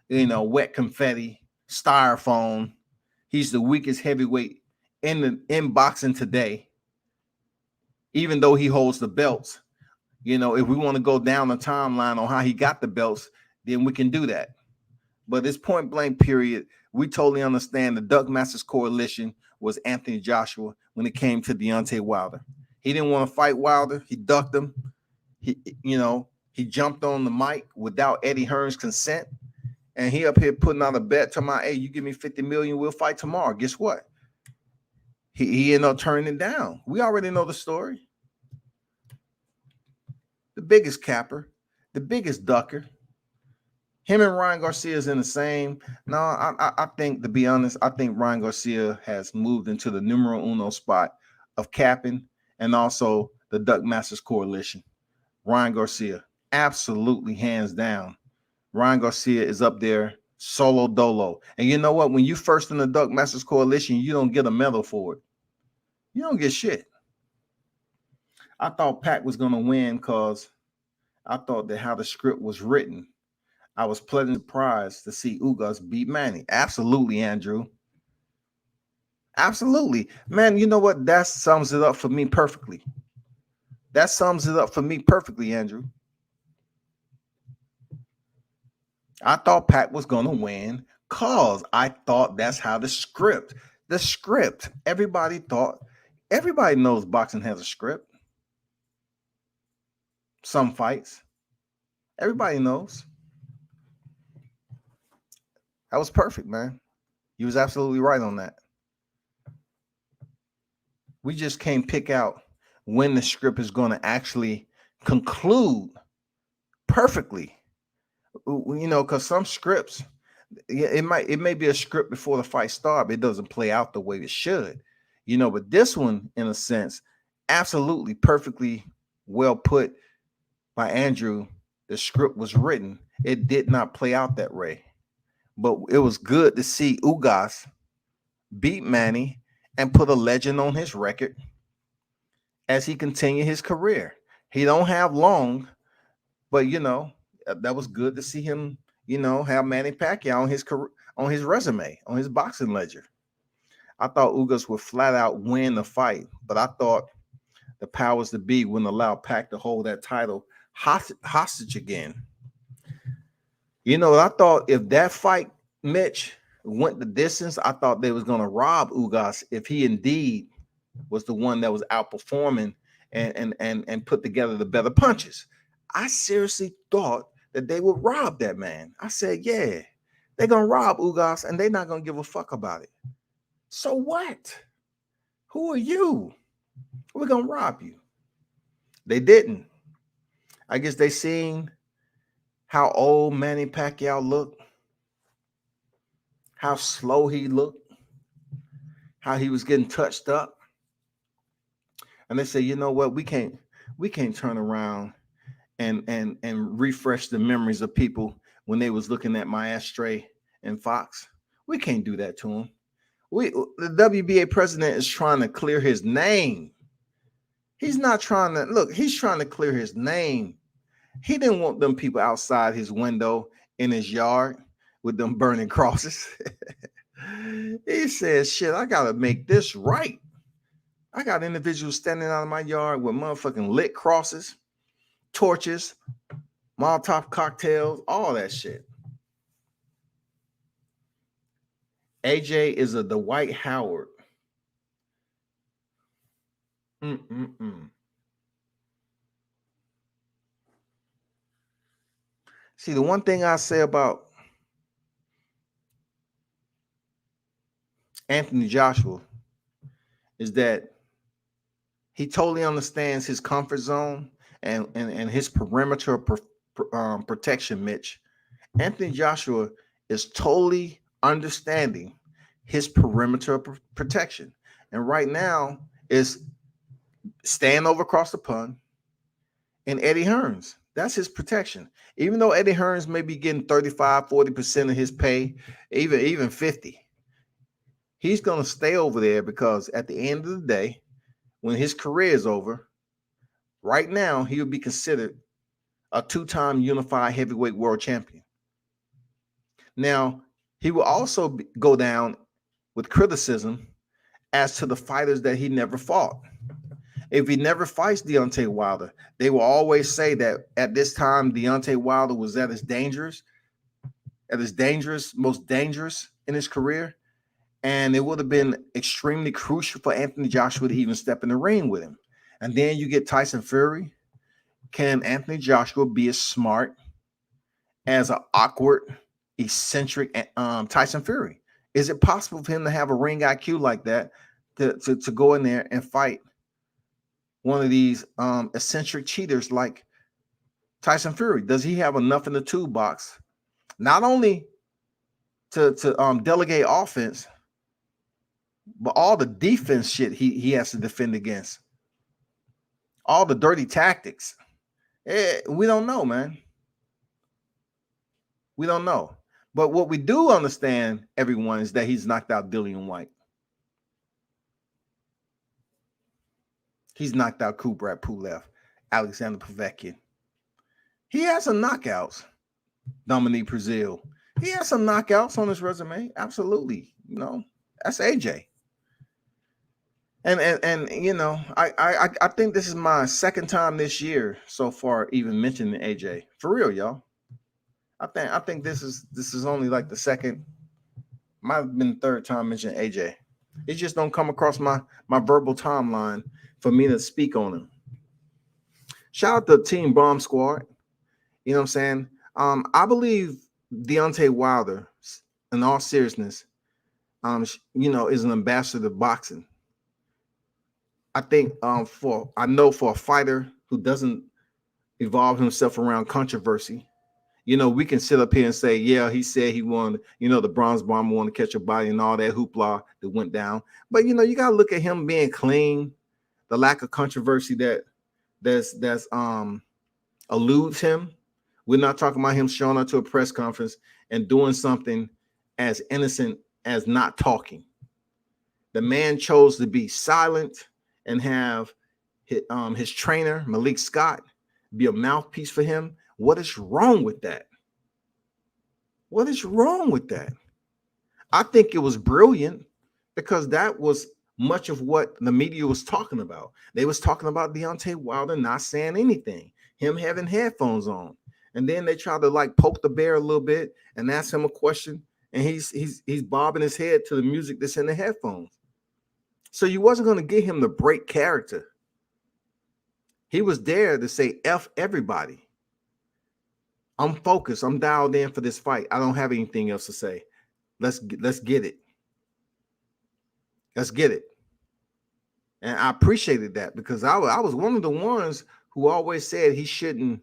wet confetti, styrofoam. He's the weakest heavyweight in boxing today, even though he holds the belts. If we want to go down the timeline on how he got the belts, then we can do that. But this point blank period, we totally understand the Duck Masters Coalition was Anthony Joshua when it came to Deontay Wilder. He didn't want to fight Wilder. He ducked him. He jumped on the mic without Eddie Hearns' consent. And he up here putting out a bet to my, hey, you give me $50 million, we'll fight tomorrow. Guess what? He ended up turning it down. We already know the story. The biggest capper, the biggest ducker. Him and Ryan Garcia is in the same. No, I think, to be honest, I think Ryan Garcia has moved into the numero uno spot of capping and also the Duck Masters Coalition. Ryan Garcia, absolutely hands down. Ryan Garcia is up there solo dolo. And you know what? When you first in the Duck Masters Coalition, you don't get a medal for it. You don't get shit. I thought Pat was going to win because I thought that how the script was written, I was pleasantly surprised to see Ugas beat Manny. Absolutely, Andrew. Absolutely. Man, you know what? That sums it up for me perfectly. That sums it up for me perfectly, Andrew. I thought Pac was going to win because I thought that's how the script, everybody knows boxing has a script. Some fights, everybody knows. That was perfect, man. You was absolutely right on that. We just can't pick out when the script is going to actually conclude perfectly. You know, because some scripts, it may be a script before the fight starts, but it doesn't play out the way it should. You know, but this one, in a sense, absolutely perfectly well put by Andrew. The script was written. It did not play out that way. But it was good to see Ugas beat Manny and put a legend on his record as he continued his career. He don't have long, but you know, that was good to see him, you know, have Manny Pacquiao on his career, on his resume, on his boxing ledger. I thought Ugas would flat out win the fight, but I thought the powers that be wouldn't allow Pac to hold that title hostage again. You know, I thought if that fight, Mitch, went the distance, I thought they was going to rob Ugas if he indeed was the one that was outperforming and put together the better punches. I seriously thought that they would rob that man. I said, yeah, they're going to rob Ugas and they're not going to give a fuck about it. So what? Who are you? We're going to rob you. They didn't. I guess they seen how old Manny Pacquiao looked, how slow he looked, how he was getting touched up. And they say, you know what, we can't turn around and refresh the memories of people when they was looking at Maestre and Fox. We can't do that to them. The WBA president is trying to clear his name. He's not trying to look, he's trying to clear his name. He didn't want them people outside his window in his yard with them burning crosses. He says, shit, I gotta make this right. I got individuals standing out of my yard with motherfucking lit crosses, torches, Molotov cocktails, all that shit. AJ is a Dwight Howard. See, the one thing I say about Anthony Joshua is that he totally understands his comfort zone and his perimeter protection, Mitch. Anthony Joshua is totally understanding his perimeter protection. And right now is stand over across the pond and Eddie Hearns. That's his protection. Even though Eddie Hearns may be getting 35, 40% of his pay, even 50, he's going to stay over there because at the end of the day, when his career is over, right now, he would be considered a two-time unified heavyweight world champion. Now, he will also go down with criticism as to the fighters that he never fought. If he never fights Deontay Wilder, they will always say that at this time, Deontay Wilder was at his most dangerous in his career. And it would have been extremely crucial for Anthony Joshua to even step in the ring with him. And then you get Tyson Fury. Can Anthony Joshua be as smart as an awkward, eccentric Tyson Fury? Is it possible for him to have a ring IQ like that to go in there and fight one of these eccentric cheaters like Tyson Fury? Does he have enough in the toolbox, not only to delegate offense, but all the defense shit he has to defend against, all the dirty tactics? We don't know, man. We don't know. But what we do understand, everyone, is that he's knocked out Dillian White. He's knocked out Kubrat Pulev, Alexander Povetkin. He has some knockouts. Dominique Brazil. He has some knockouts on his resume. Absolutely. You know, that's AJ. And you know, I think this is my second time this year so far even mentioning AJ. For real, y'all. I think this is only like the second, might have been the third time mentioning AJ. It just don't come across my verbal timeline for me to speak on him. Shout out to Team Bomb Squad. You know what I'm saying? I believe Deontay Wilder, in all seriousness, is an ambassador to boxing. I think for a fighter who doesn't evolve himself around controversy, we can sit up here and say, yeah, he said he wanted, the bronze bomber wanted to catch a body and all that hoopla that went down. But you gotta look at him being clean, the lack of controversy that's eludes him. We're not talking about him showing up to a press conference and doing something as innocent as not talking. The man chose to be silent and have his trainer, Malik Scott, be a mouthpiece for him. What is wrong with that? What is wrong with that? I think it was brilliant because that was much of what the media was talking about. They was talking about Deontay Wilder not saying anything, him having headphones on. And then they try to like poke the bear a little bit and ask him a question, and he's bobbing his head to the music that's in the headphones. So you wasn't going to get him to break character. He was there to say F everybody. I'm focused. I'm dialed in for this fight. I don't have anything else to say. Let's get it. Let's get it. And I appreciated that because I was one of the ones who always said he shouldn't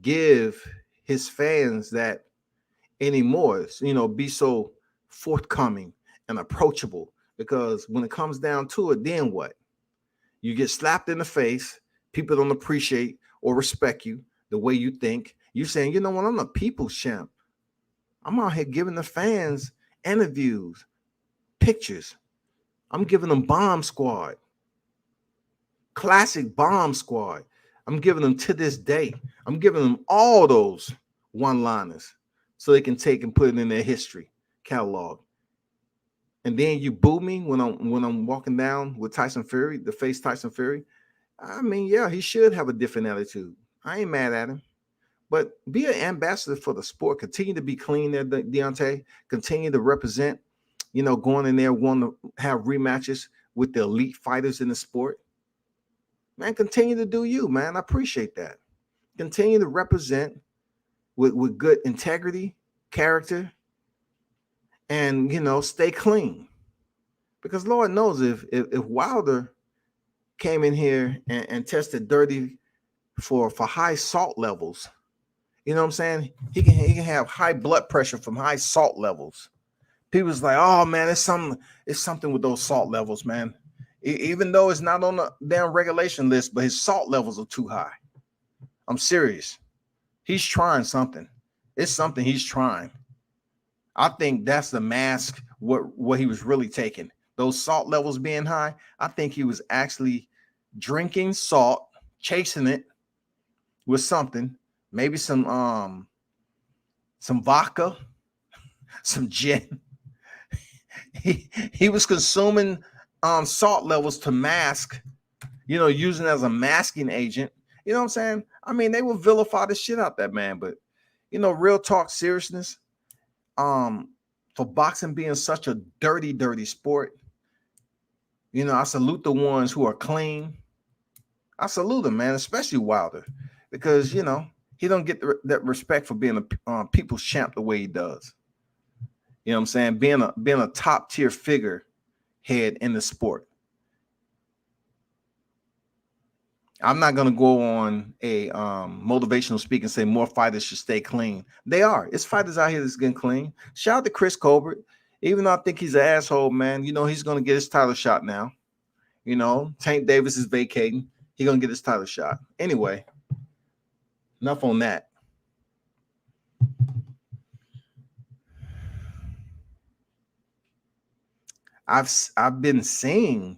give his fans that anymore. Be so forthcoming and approachable, because when it comes down to it, then what? You get slapped in the face. People don't appreciate or respect you the way you think. You're saying, you know what? I'm the people's champ. I'm out here giving the fans interviews, pictures. I'm giving them Bomb Squad, classic Bomb Squad. I'm giving them to this day. I'm giving them all those one-liners so they can take and put it in their history catalog. And then you boo me when I'm walking down with Tyson Fury, the face Tyson Fury. I mean, yeah, he should have a different attitude. I ain't mad at him. But be an ambassador for the sport. Continue to be clean there, Deontay. Continue to represent, going in there, want to have rematches with the elite fighters in the sport. Man, continue to do you, man. I appreciate that. Continue to represent with good integrity, character, and, stay clean. Because Lord knows if Wilder came in here and tested dirty for high salt levels, you know what I'm saying? He can have high blood pressure from high salt levels. People's like, oh man, it's something with those salt levels, man. Even though it's not on the damn regulation list, but his salt levels are too high. I'm serious. He's trying something. It's something he's trying. I think that's the mask, what he was really taking. Those salt levels being high, I think he was actually drinking salt, chasing it with something. Maybe some vodka, some gin. He was consuming salt levels to mask, using as a masking agent. You know what I'm saying? I mean, they will vilify the shit out that man, but real talk, seriousness. For boxing being such a dirty, dirty sport, I salute the ones who are clean. I salute them, man, especially Wilder, because he don't get that respect for being a people's champ the way he does. You know what I'm saying? Being a top tier figure head in the sport. I'm not going to go on a motivational speak and say more fighters should stay clean. They are. It's fighters out here that's getting clean. Shout out to Chris Colbert. Even though I think he's an asshole, man, he's going to get his title shot now. Tank Davis is vacating. He's going to get his title shot. Anyway, enough on that. I've been seeing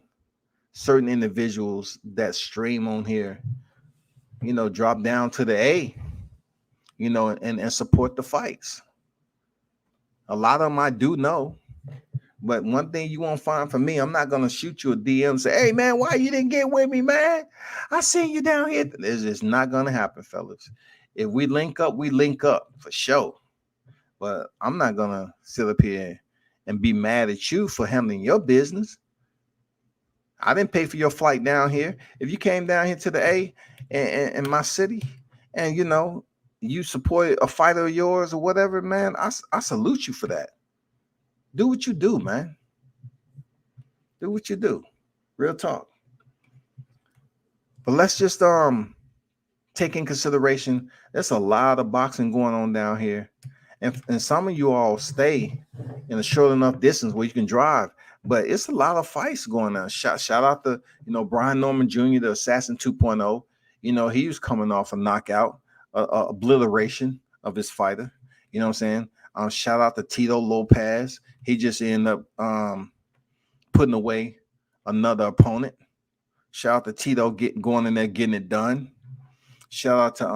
certain individuals that stream on here, drop down to the A, and support the fights. A lot of them I do know, but one thing you won't find from me, I'm not going to shoot you a DM and say, hey man, why you didn't get with me, man? I seen you down here. It's just not going to happen, fellas. If we link up for sure. But I'm not gonna sit up here and be mad at you for handling your business. I didn't pay for your flight down here. If you came down here to the A in my city, and you support a fighter of yours or whatever, man, I salute you for that. Do what you do, man. Do what you do. Real talk. But let's just take in consideration there's a lot of boxing going on down here. And some of you all stay in a short enough distance where you can drive. But it's a lot of fights going on. Shout out to Brian Norman Jr., the Assassin 2.0. He was coming off a knockout, a obliteration of his fighter. You know what I'm saying? Shout out to Tito Lopez. He just ended up putting away another opponent. Shout out to Tito going in there getting it done. Shout out to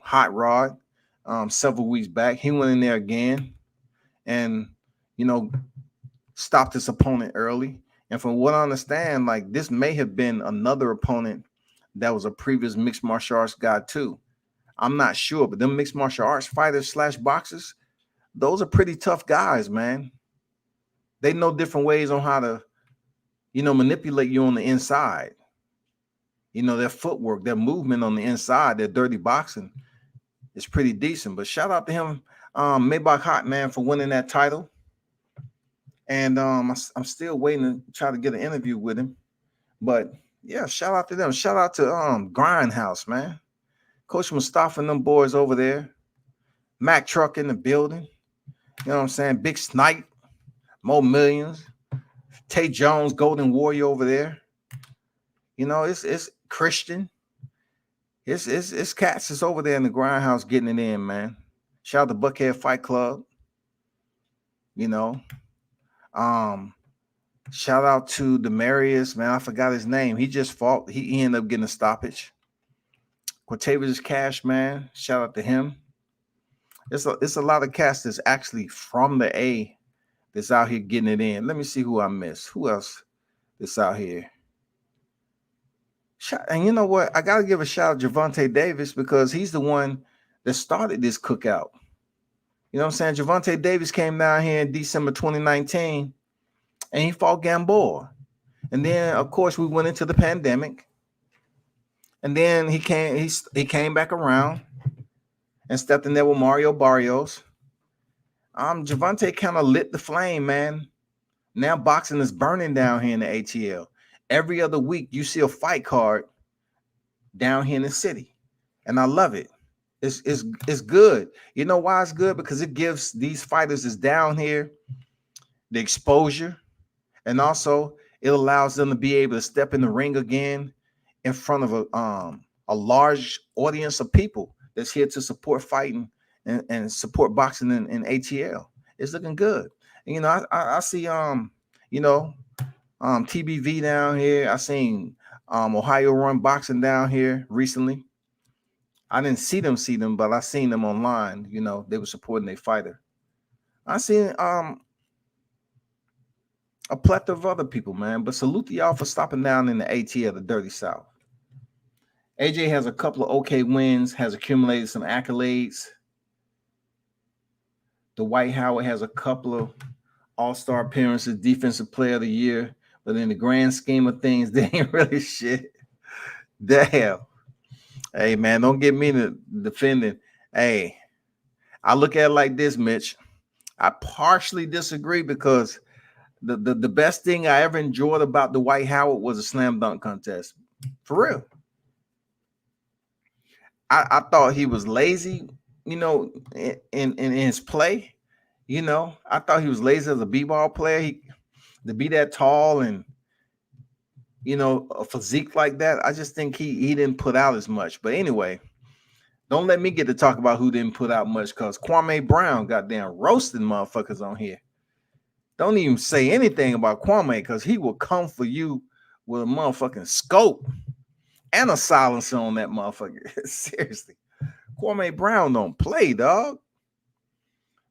Hot Rod. Several weeks back, he went in there again and stopped his opponent early. And from what I understand, like, this may have been another opponent that was a previous mixed martial arts guy too. I'm not sure, but them mixed martial arts fighters / boxers, those are pretty tough guys, man. They know different ways on how to manipulate you on the inside. Their footwork, their movement on the inside, their dirty boxing is pretty decent. But shout out to him, Maybach Hot, man, for winning that title. And I'm still waiting to try to get an interview with him. But yeah, shout out to them. Shout out to Grindhouse, man. Coach Mustafa and them boys over there. Mac Truck in the building. You know what I'm saying? Big Snipe, Mo Millions, Tay Jones, Golden Warrior over there. It's Christian. It's cats that's over there in the Grindhouse getting it in, man. Shout out to Buckhead Fight Club. Shout out to Demarius, man. I forgot his name. He just fought. He ended up getting a stoppage. Quatavius Cash, man. Shout out to him. It's a lot of cats that's actually from the A that's out here getting it in. Let me see who I missed. Who else that's out here? And you know what? I got to give a shout out to Gervonta Davis because he's the one that started this cookout. You know what I'm saying? Gervonta Davis came down here in December 2019 and he fought Gamboa. And then, of course, we went into the pandemic. And then he came back around and stepped in there with Mario Barrios. Gervonta kind of lit the flame, man. Now boxing is burning down here in the ATL. Every other week, you see a fight card down here in the city. And I love it. It's good. You know why it's good? Because it gives these fighters that's down here the exposure. And also, it allows them to be able to step in the ring again in front of a large audience of people that's here to support fighting and support boxing in ATL. It's looking good. And, I see TBV down here. I seen Ohio Run Boxing down here recently. I didn't see them, but I seen them online. They were supporting their fighter. I seen a plethora of other people, man. But salute to y'all for stopping down in the ATL, the Dirty South. AJ has a couple of okay wins, has accumulated some accolades. Dwight Howard has a couple of all-star appearances, defensive player of the year. But in the grand scheme of things, they ain't really shit. Damn. Hey, man, don't get me to defending. Hey, I look at it like this, Mitch. I partially disagree because the best thing I ever enjoyed about Dwight Howard was a slam dunk contest. For real. I thought he was lazy, in his play. I thought he was lazy as a b-ball player. To be that tall and, a physique like that, I just think he didn't put out as much. But anyway, don't let me get to talk about who didn't put out much because Kwame Brown goddamn roasting motherfuckers on here. Don't even say anything about Kwame because he will come for you with a motherfucking scope and a silencer on that motherfucker. Seriously. Kwame Brown don't play, dog.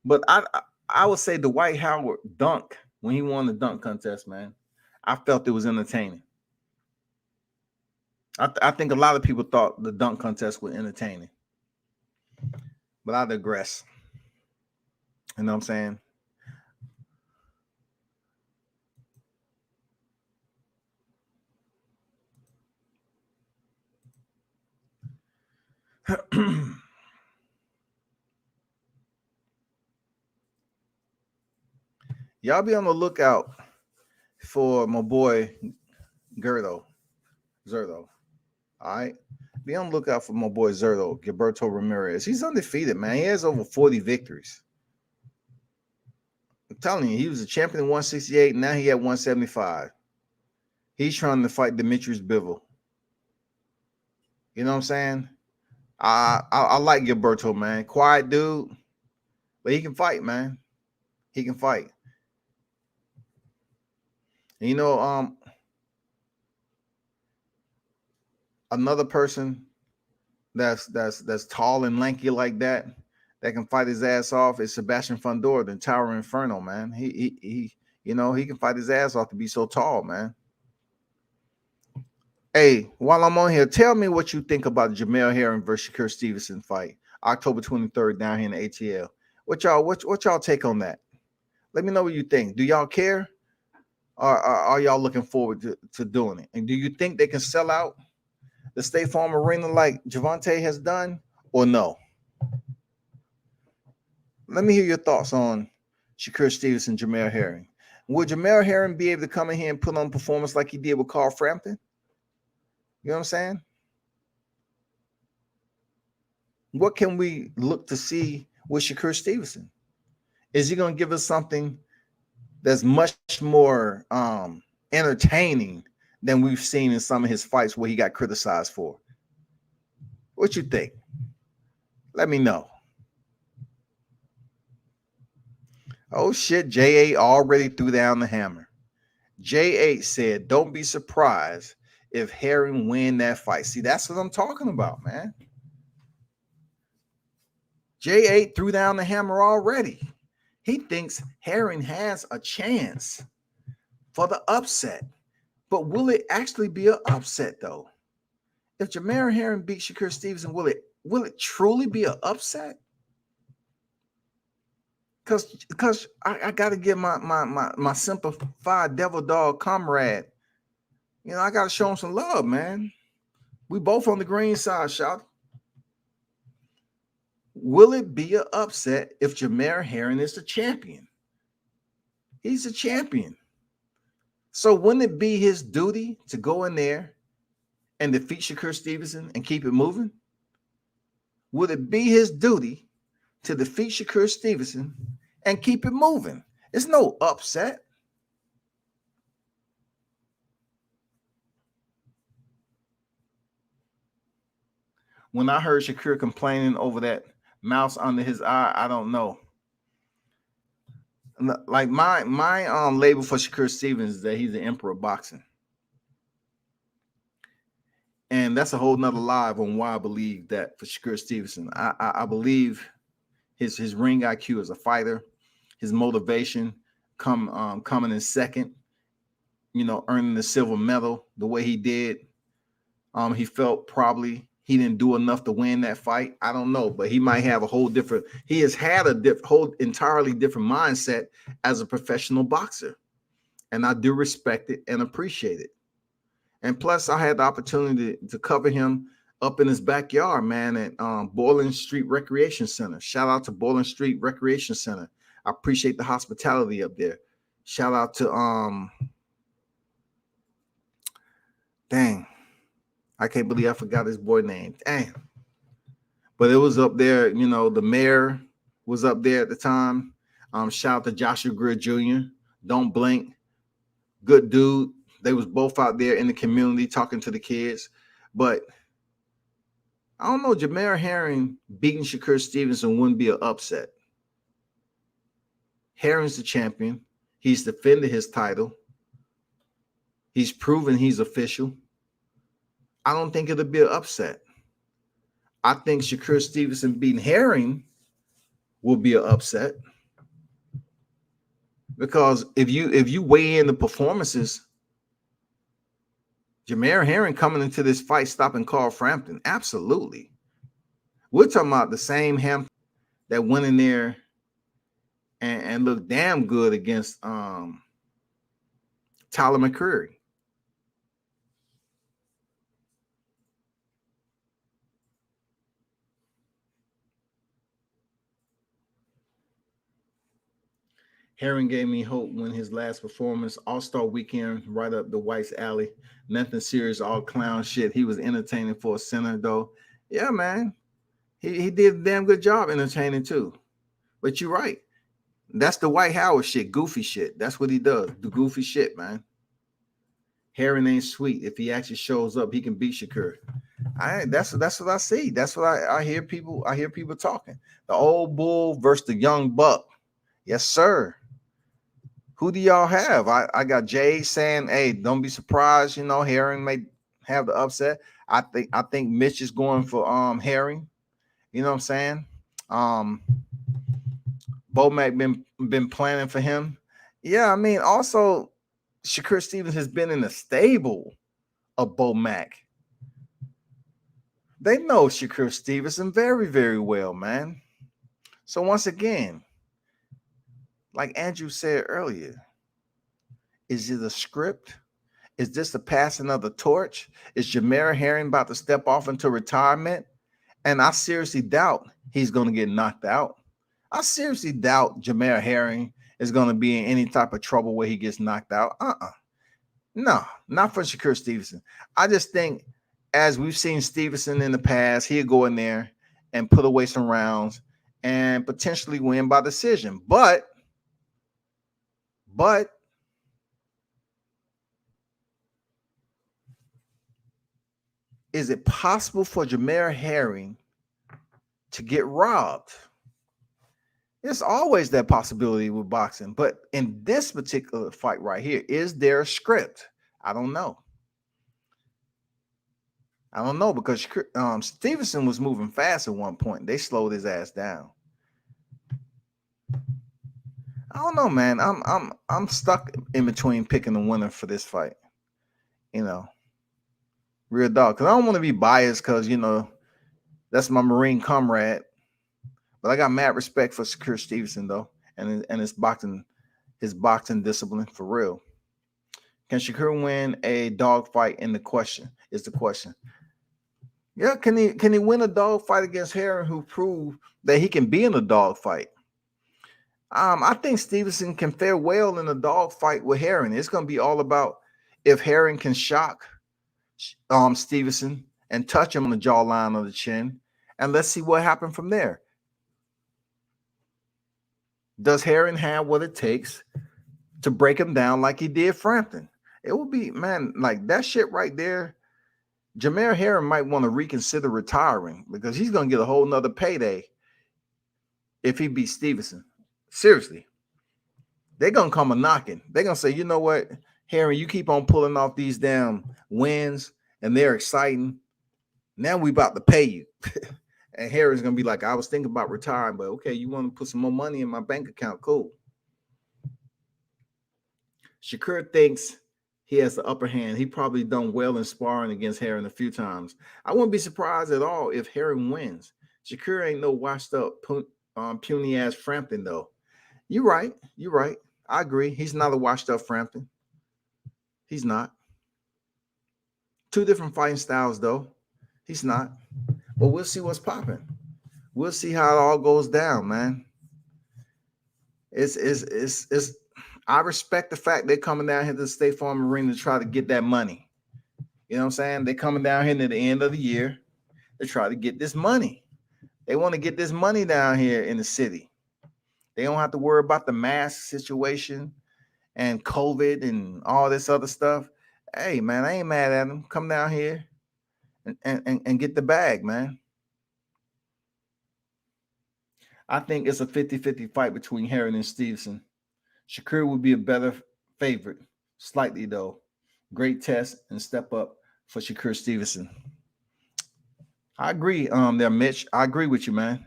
But I would say Dwight Howard dunk when he won the dunk contest, man. I felt it was entertaining. I think a lot of people thought the dunk contest was entertaining. But I digress. You know what I'm saying? Y'all be on the lookout for my boy Zerto. All right. Be on the lookout for my boy Gilberto Ramirez. He's undefeated, man. He has over 40 victories. I'm telling you, he was a champion in 168. Now he at 175. He's trying to fight Demetrius Bivol. You know what I'm saying? I like Gilberto, man. Quiet dude, but he can fight, man. He can fight. And you know, another person that's tall and lanky like that can fight his ass off is Sebastian Fundora, the Tower Inferno, man. He you know, he can fight his ass off to be so tall, man. Hey, while I'm on here, tell me what you think about Jamel Herring versus Shakur Stevenson fight, October 23rd down here in the ATL. What y'all take on that? Let me know what you think. Do y'all care? Or are y'all looking forward to doing it? And do you think they can sell out the State Farm Arena like Javante has done, or no? Let me hear your thoughts on Shakur Stevenson, Jamel Herring. Would Jamel Herring be able to come in here and put on a performance like he did with Carl Frampton? You know what I'm saying? What can we look to see with Shakur Stevenson? Is he going to give us something that's much more entertaining than we've seen in some of his fights where he got criticized for? What you think? Let me know. Oh shit, J8 already threw down the hammer. J8 said, don't be surprised if Herring win that fight. See, that's what I'm talking about, man. J8 threw down the hammer already. He thinks Herring has a chance for the upset. But will it actually be an upset, though? If Jamel Herring beats Shakur Stevenson, will it truly be an upset? Because I got to give my simplified devil dog comrade, you know, I got to show him some love, man. We both on the green side, shout. Will it be an upset if Jamel Herring is the champion? He's a champion. So wouldn't it be his duty to go in there and defeat Shakur Stevenson and keep it moving? Would it be his duty to defeat Shakur Stevenson and keep it moving? It's no upset. When I heard Shakur complaining over that mouse under his eye, I don't know. Like my label for Shakur Stevens is that he's the emperor of boxing. And that's a whole nother live on why I believe that for Shakur Stevenson. I believe his ring IQ as a fighter, his motivation coming in second, you know, earning the silver medal the way he did. He felt probably he didn't do enough to win that fight. I don't know, but he might have a whole different, he has had a whole entirely different mindset as a professional boxer. And I do respect it and appreciate it. And plus, I had the opportunity to cover him up in his backyard, man, at Boylan Street Recreation Center. Shout out to Boylan Street Recreation Center. I appreciate the hospitality up there. Shout out to dang, I can't believe I forgot his boy name. Dang. But it was up there, you know, the mayor was up there at the time. Shout out to Joshua Greer Jr. Don't blink. Good dude. They was both out there in the community talking to the kids. But I don't know, Jamel Herring beating Shakur Stevenson wouldn't be an upset. Herring's the champion. He's defended his title. He's proven he's official. I don't think it'll be an upset. I think Shakur Stevenson beating Herring will be an upset. Because if you weigh in the performances, Jamel Herring coming into this fight stopping Carl Frampton, absolutely. We're talking about the same Hampton that went in there and looked damn good against Tyler McCreary. Herring gave me hope when his last performance, All-Star Weekend, right up the White's alley. Nothing serious, all clown shit. He was entertaining for a center, though. Yeah, man. He did a damn good job entertaining, too. But you're right. That's the White Howard shit, goofy shit. That's what he does, the goofy shit, man. Herring ain't sweet. If he actually shows up, he can beat Shakur. That's what I see. That's what I hear people. I hear people talking. The old bull versus the young buck. Yes, sir. Who do y'all have? I got Jay saying, "Hey, don't be surprised. You know, Herring may have the upset." I think Mitch is going for Herring. You know what I'm saying? Um, Bomac been planning for him. Yeah, I mean, also Shakur Stevens has been in the stable of Bomac. They know Shakur Stevenson very, very well, man. So once again, like Andrew said earlier, is it a script? Is this the passing of the torch? Is Jamar Herring about to step off into retirement? And I seriously doubt he's going to get knocked out. I seriously doubt Jamar Herring is going to be in any type of trouble where he gets knocked out. No, not for Shakur Stevenson. I just think, as we've seen Stevenson in the past, he'll go in there and put away some rounds and potentially win by decision. But is it possible for Jamar Herring to get robbed? There's always that possibility with boxing. But in this particular fight right here, is there a script? I don't know. I don't know, because Stevenson was moving fast at one point. They slowed his ass down. I don't know, man. I'm stuck in between picking the winner for this fight. You know, real dog. Because I don't want to be biased, because that's my Marine comrade. But I got mad respect for Shakur Stevenson, though, and his boxing discipline, for real. Can Shakur win a dogfight? Is the question. Yeah, can he win a dogfight against Herring, who proved that he can be in a dogfight? I think Stevenson can fare well in a dogfight with Herring. It's going to be all about if Herring can shock Stevenson and touch him on the jawline or the chin, and let's see what happened from there. Does Herring have what it takes to break him down like he did Frampton? It will be, man, like that shit right there. Jamar Herring might want to reconsider retiring, because he's going to get a whole nother payday if he beats Stevenson. Seriously. They're going to come a knocking. They're going to say, you know what, Herring, you keep on pulling off these damn wins, and they're exciting. Now we about to pay you. And Herring's going to be like, I was thinking about retiring, but okay, you want to put some more money in my bank account? Cool. Shakur thinks he has the upper hand. He probably done well in sparring against Herring a few times. I wouldn't be surprised at all if Herring wins. Shakur ain't no washed up, puny ass Frampton, though. You're right. I agree. He's not a washed up Frampton. He's not. Two different fighting styles, though. He's not. But we'll see what's popping. We'll see how it all goes down, man. It's I respect the fact they're coming down here to the State Farm Arena to try to get that money. You know what I'm saying? They're coming down here to the end of the year to try to get this money. They want to get this money down here in the city. They don't have to worry about the mask situation and COVID and all this other stuff. Hey, man, I ain't mad at them. Come down here and get the bag, man. I think it's a 50-50 fight between Herring and Stevenson. Shakur would be a better favorite, slightly though. Great test and step up for Shakur Stevenson. I agree, there, Mitch. I agree with you, man.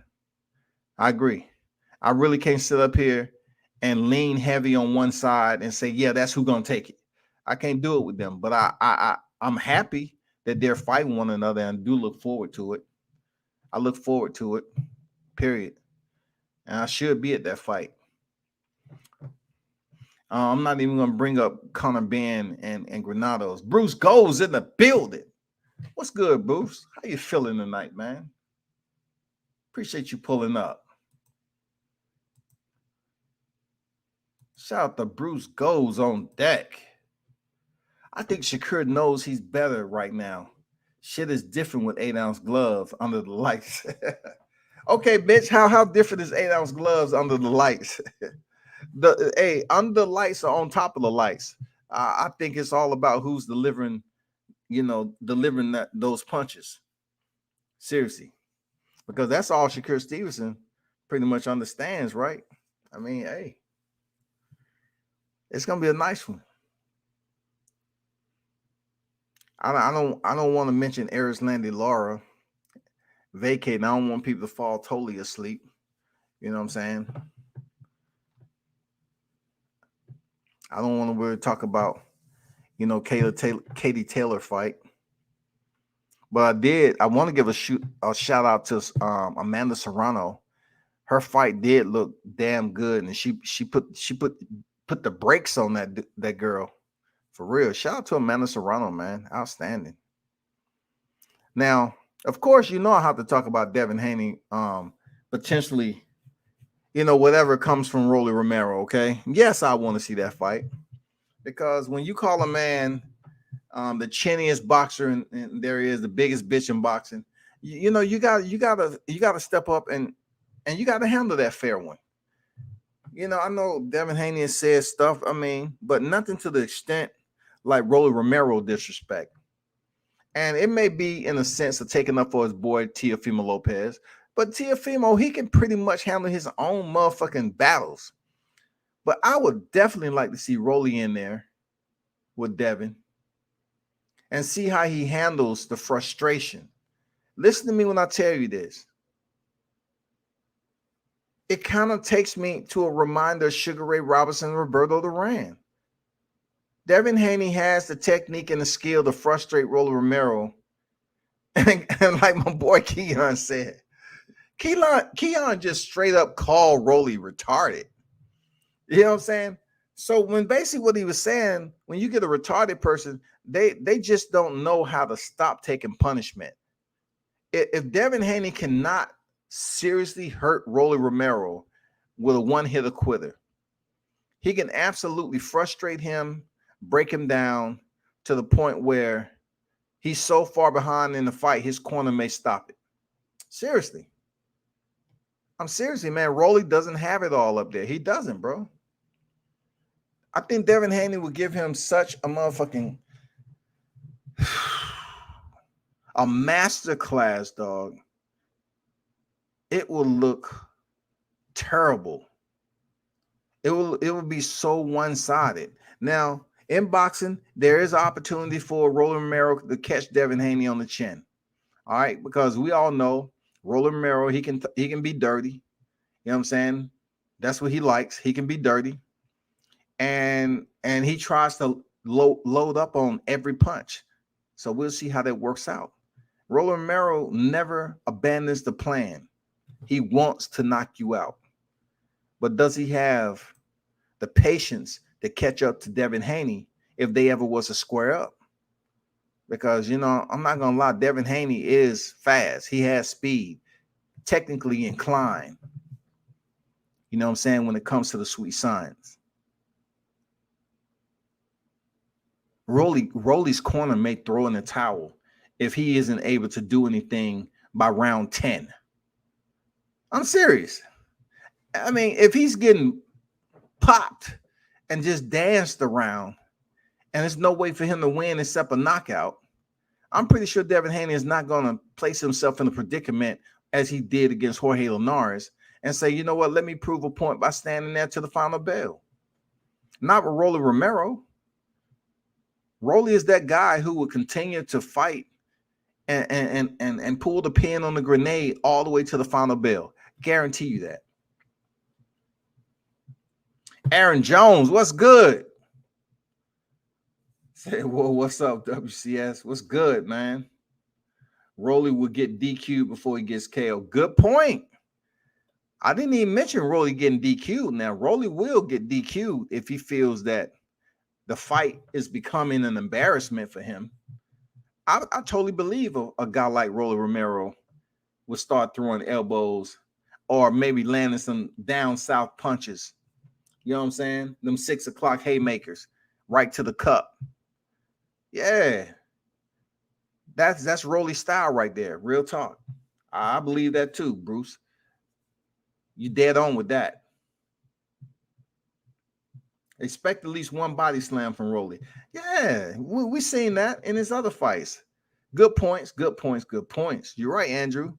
I agree. I really can't sit up here and lean heavy on one side and say, yeah, that's who's gonna take it. I can't do it with them, but I'm happy that they're fighting one another, and I do look forward to it. I look forward to it, period. And I should be at that fight. I'm not even going to bring up Conor Ben and Granados. Bruce Goes in the building. What's good, Bruce? How you feeling tonight, man? Appreciate you pulling up. Shout out to Bruce Goes on deck. I think Shakur knows he's better right now. Shit is different with 8-ounce gloves under the lights. Okay, bitch, how different is 8-ounce gloves under the lights? Under the lights or on top of the lights. I think it's all about who's delivering those punches. Seriously. Because that's all Shakur Stevenson pretty much understands, right? I mean, hey, it's gonna be a nice one. I don't want to mention Landy Lara vacating. I don't want people to fall totally asleep. You know what I'm saying? I don't want to really talk about, Katie Taylor fight. But I want to give a shout out to Amanda Serrano. Her fight did look damn good, and she put the brakes on that girl. For real. Shout out to Amanda Serrano, man. Outstanding. Now, of course, I have to talk about Devin Haney potentially, whatever comes from Rolly Romero, okay? Yes, I want to see that fight. Because when you call a man the chinniest boxer and there is the biggest bitch in boxing, you gotta step up and you gotta handle that fair one. I know Devin Haney has said stuff, but nothing to the extent like Rolly Romero disrespect. And it may be in a sense of taking up for his boy Teofimo Lopez, but Teofimo, he can pretty much handle his own motherfucking battles. But I would definitely like to see Rolly in there with Devin and see how he handles the frustration. Listen to me when I tell you this. It kind of takes me to a reminder of Sugar Ray Robinson and Roberto Duran. Devin Haney has the technique and the skill to frustrate Rolly Romero. And like my boy Keon said, Keon just straight up called Rolly retarded. You know what I'm saying? So when basically what he was saying, when you get a retarded person, they just don't know how to stop taking punishment. If Devin Haney cannot seriously hurt Rolly Romero with a one-hitter quitter, he can absolutely frustrate him, break him down to the point where he's so far behind in the fight, his corner may stop it. Seriously. I'm seriously, man. Rolly doesn't have it all up there. He doesn't, bro. I think Devin Haney will give him such a motherfucking a master class, dog. It will look terrible. It will be so one-sided. Now, in boxing, there is an opportunity for Rolly Romero to catch Devin Haney on the chin. All right, because we all know Rolly Romero, he can be dirty. You know what I'm saying? That's what he likes. He can be dirty. And he tries to load up on every punch. So we'll see how that works out. Rolly Romero never abandons the plan. He wants to knock you out. But does he have the patience to catch up to Devin Haney if they ever was to square up? Because, I'm not going to lie, Devin Haney is fast. He has speed, technically inclined. You know what I'm saying? When it comes to the sweet signs. Rolly's corner may throw in the towel if he isn't able to do anything by round 10. I'm serious. I mean, if he's getting popped and just danced around and there's no way for him to win except a knockout, I'm pretty sure Devin Haney is not going to place himself in a predicament as he did against Jorge Linares and say, you know what, let me prove a point by standing there to the final bell. Not with Rolly Romero. Rolly is that guy who will continue to fight and pull the pin on the grenade all the way to the final bell. Guarantee you that. Aaron Jones, what's good? Say, well, what's up, WCS? What's good, man? Rolly will get DQ'd before he gets KO. Good point. I didn't even mention Rolly getting DQ'd. Now, Rolly will get DQ'd if he feels that the fight is becoming an embarrassment for him. I totally believe a guy like Rolly Romero would start throwing elbows or maybe landing some down south punches. You know what I'm saying? Them 6 o'clock haymakers right to the cup. Yeah. That's Rolly style right there. Real talk. I believe that too, Bruce. You dead on with that. Expect at least one body slam from Rolly. Yeah, we seen that in his other fights. Good points, good points, good points. You're right, Andrew.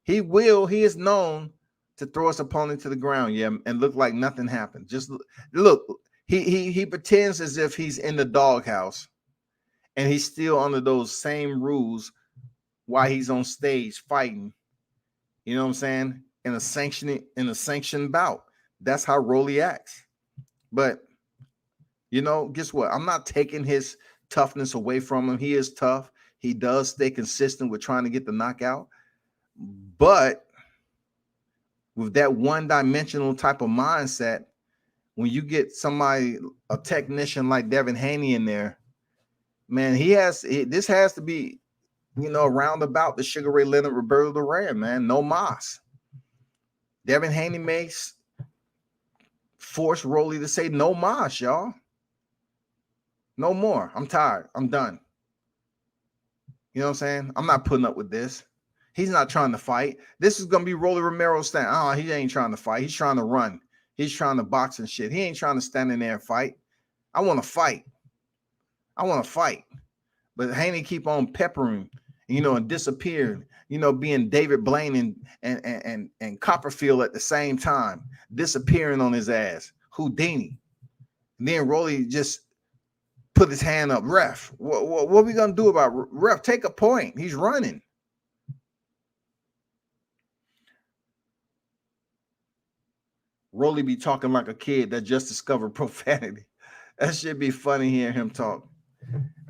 He is known to throw his opponent to the ground, yeah, and look like nothing happened. Just look, he pretends as if he's in the doghouse and he's still under those same rules while he's on stage fighting. You know what I'm saying? In a sanctioned bout. That's how Rolly acts. But guess what? I'm not taking his toughness away from him. He is tough. He does stay consistent with trying to get the knockout. But with that one-dimensional type of mindset, when you get somebody, a technician like Devin Haney in there, man, this has to be, around about the Sugar Ray Leonard, Roberto Duran, man. No mas. Devin Haney makes force Rolly to say no mas, y'all. No more. I'm tired. I'm done. You know what I'm saying? I'm not putting up with this. He's not trying to fight. This is going to be Rolly Romero's stand. Oh, he ain't trying to fight. He's trying to run. He's trying to box and shit. He ain't trying to stand in there and fight. I want to fight. But Haney keep on peppering, and disappearing, being David Blaine and Copperfield at the same time, disappearing on his ass. Houdini. And then Rolly just put his hand up. Ref, what are we going to do about ref? Take a point. He's running. Rolly be talking like a kid that just discovered profanity. That should be funny hearing him talk.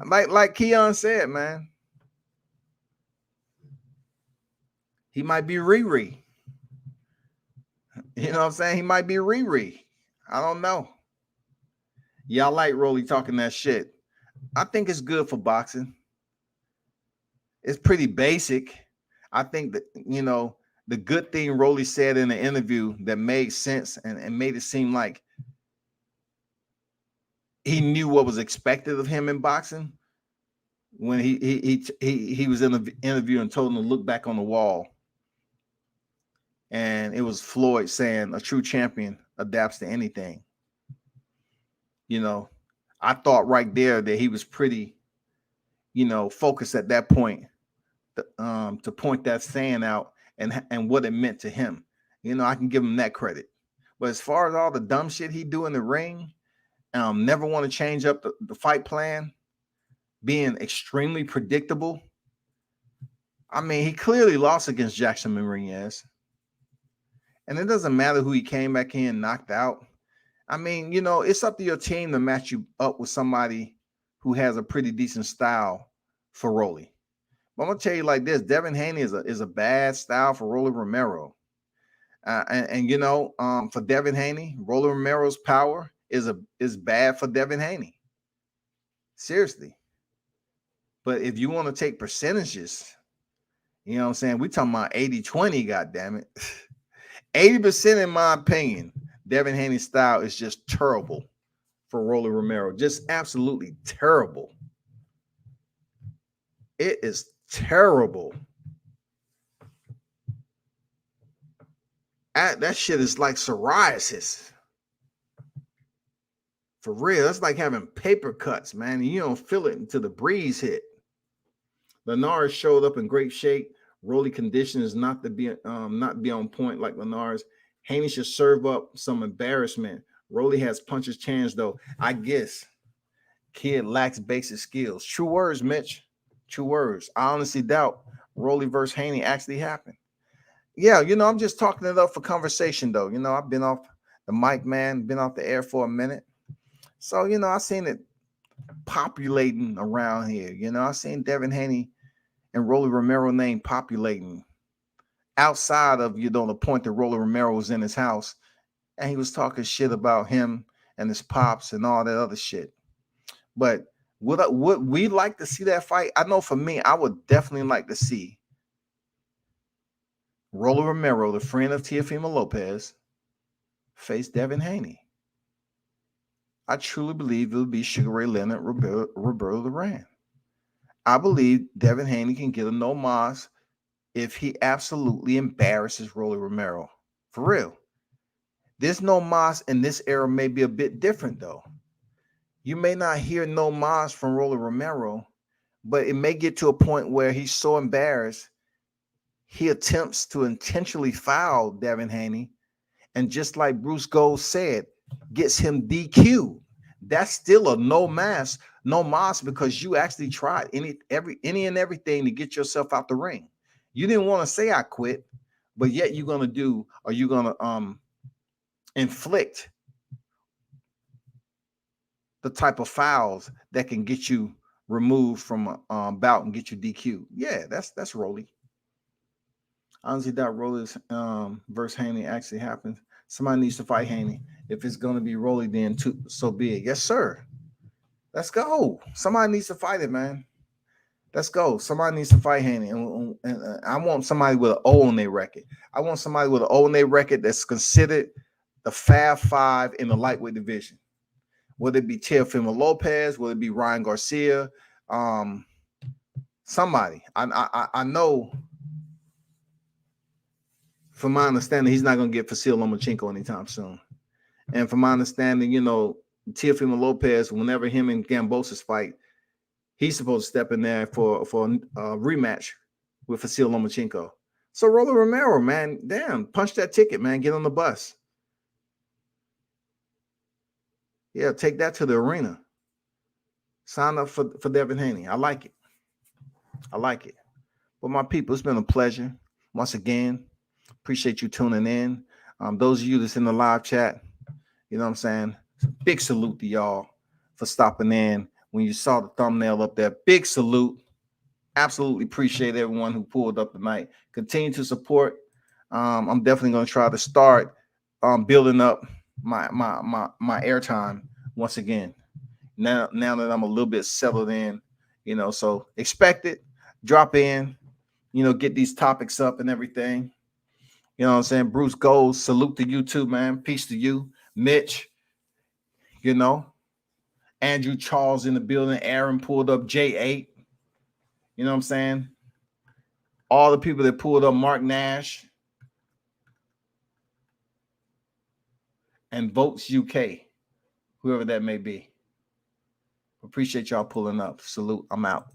Like Keon said, man. He might be Riri. You know what I'm saying? He might be Riri. I don't know. Y'all like Rolly talking that shit. I think it's good for boxing. It's pretty basic. I think that, the good thing Rolly said in the interview that made sense and made it seem like he knew what was expected of him in boxing when he was in the interview and told him to look back on the wall. And it was Floyd saying a true champion adapts to anything. I thought right there that he was pretty, focused at that point to point that saying out and what it meant to him. I can give him that credit. But as far as all the dumb shit he do in the ring, never want to change up the fight plan, being extremely predictable. I mean, he clearly lost against Jackson Menriquez. And it doesn't matter who he came back in and knocked out. I mean, it's up to your team to match you up with somebody who has a pretty decent style for Rolly. But I'm going to tell you like this, Devin Haney is a bad style for Rolly Romero. For Devin Haney, Rolly Romero's power is bad for Devin Haney. Seriously. But if you want to take percentages, you know what I'm saying? We talking about 80-20, goddammit. 80% in my opinion, Devin Haney's style is just terrible for Rolly Romero. Just absolutely terrible. It is terrible. That shit is like psoriasis. For real, it's like having paper cuts, man. And you don't feel it until the breeze hit. Linares showed up in great shape. Rolly condition is not be on point like Linares. Haney should serve up some embarrassment. Rolly has puncher's chance, though. I guess kid lacks basic skills. True words, Mitch. True words. I honestly doubt Rolly versus Haney actually happened. Yeah, I'm just talking it up for conversation, though. I've been off the mic, man, been off the air for a minute. So, I seen it populating around here. I seen Devin Haney and Rolly Romero name populating outside of, the point that Rolly Romero was in his house and he was talking shit about him and his pops and all that other shit. But would we like to see that fight? I know for me, I would definitely like to see Rolly Romero, the friend of Teofimo Lopez, face Devin Haney. I truly believe it would be Sugar Ray Leonard, Roberto Duran. I believe Devin Haney can get a no mas if he absolutely embarrasses Rolly Romero. For real. This no mas in this era may be a bit different, though. You may not hear no mas from Rolly Romero, but it may get to a point where he's so embarrassed, he attempts to intentionally foul Devin Haney. And just like Bruce Gold said, gets him DQ. That's still a no mas because you actually tried any and everything to get yourself out the ring. You didn't want to say I quit, but yet you're gonna inflict the type of fouls that can get you removed from a bout and get you DQ. Yeah, that's Rolly. Honestly, that Rolly's versus Haney actually happens. Somebody needs to fight Haney. If it's going to be Rolly, then so be it. Yes, sir. Let's go. Somebody needs to fight it, man. Let's go. Somebody needs to fight Haney. And I want somebody with an O on their record. I want somebody with an O on their record that's considered the Fab Five in the lightweight division. Whether it be Teofimo Lopez, whether it be Ryan Garcia, somebody. I know. From my understanding, he's not going to get Vasil Lomachenko anytime soon. And from my understanding, Teofimo Lopez, whenever him and Gambosa's fight, he's supposed to step in there for a rematch with Vasil Lomachenko. So Rolly Romero, man, damn, punch that ticket, man. Get on the bus. Yeah, take that to the arena. Sign up for Devin Haney. I like it. But my people, it's been a pleasure. Once again, appreciate you tuning in. Those of you that's in the live chat, you know what I'm saying? Big salute to y'all for stopping in. When you saw the thumbnail up there, big salute. Absolutely appreciate everyone who pulled up tonight. Continue to support. I'm definitely going to try to start building up my airtime once again. Now that I'm a little bit settled in, so expect it. Drop in, get these topics up and everything. You know what I'm saying? Bruce Gold, salute to you too, man. Peace to you. Mitch, Andrew Charles in the building. Aaron pulled up J8. You know what I'm saying? All the people that pulled up Mark Nash and Votes UK, whoever that may be. Appreciate y'all pulling up. Salute. I'm out.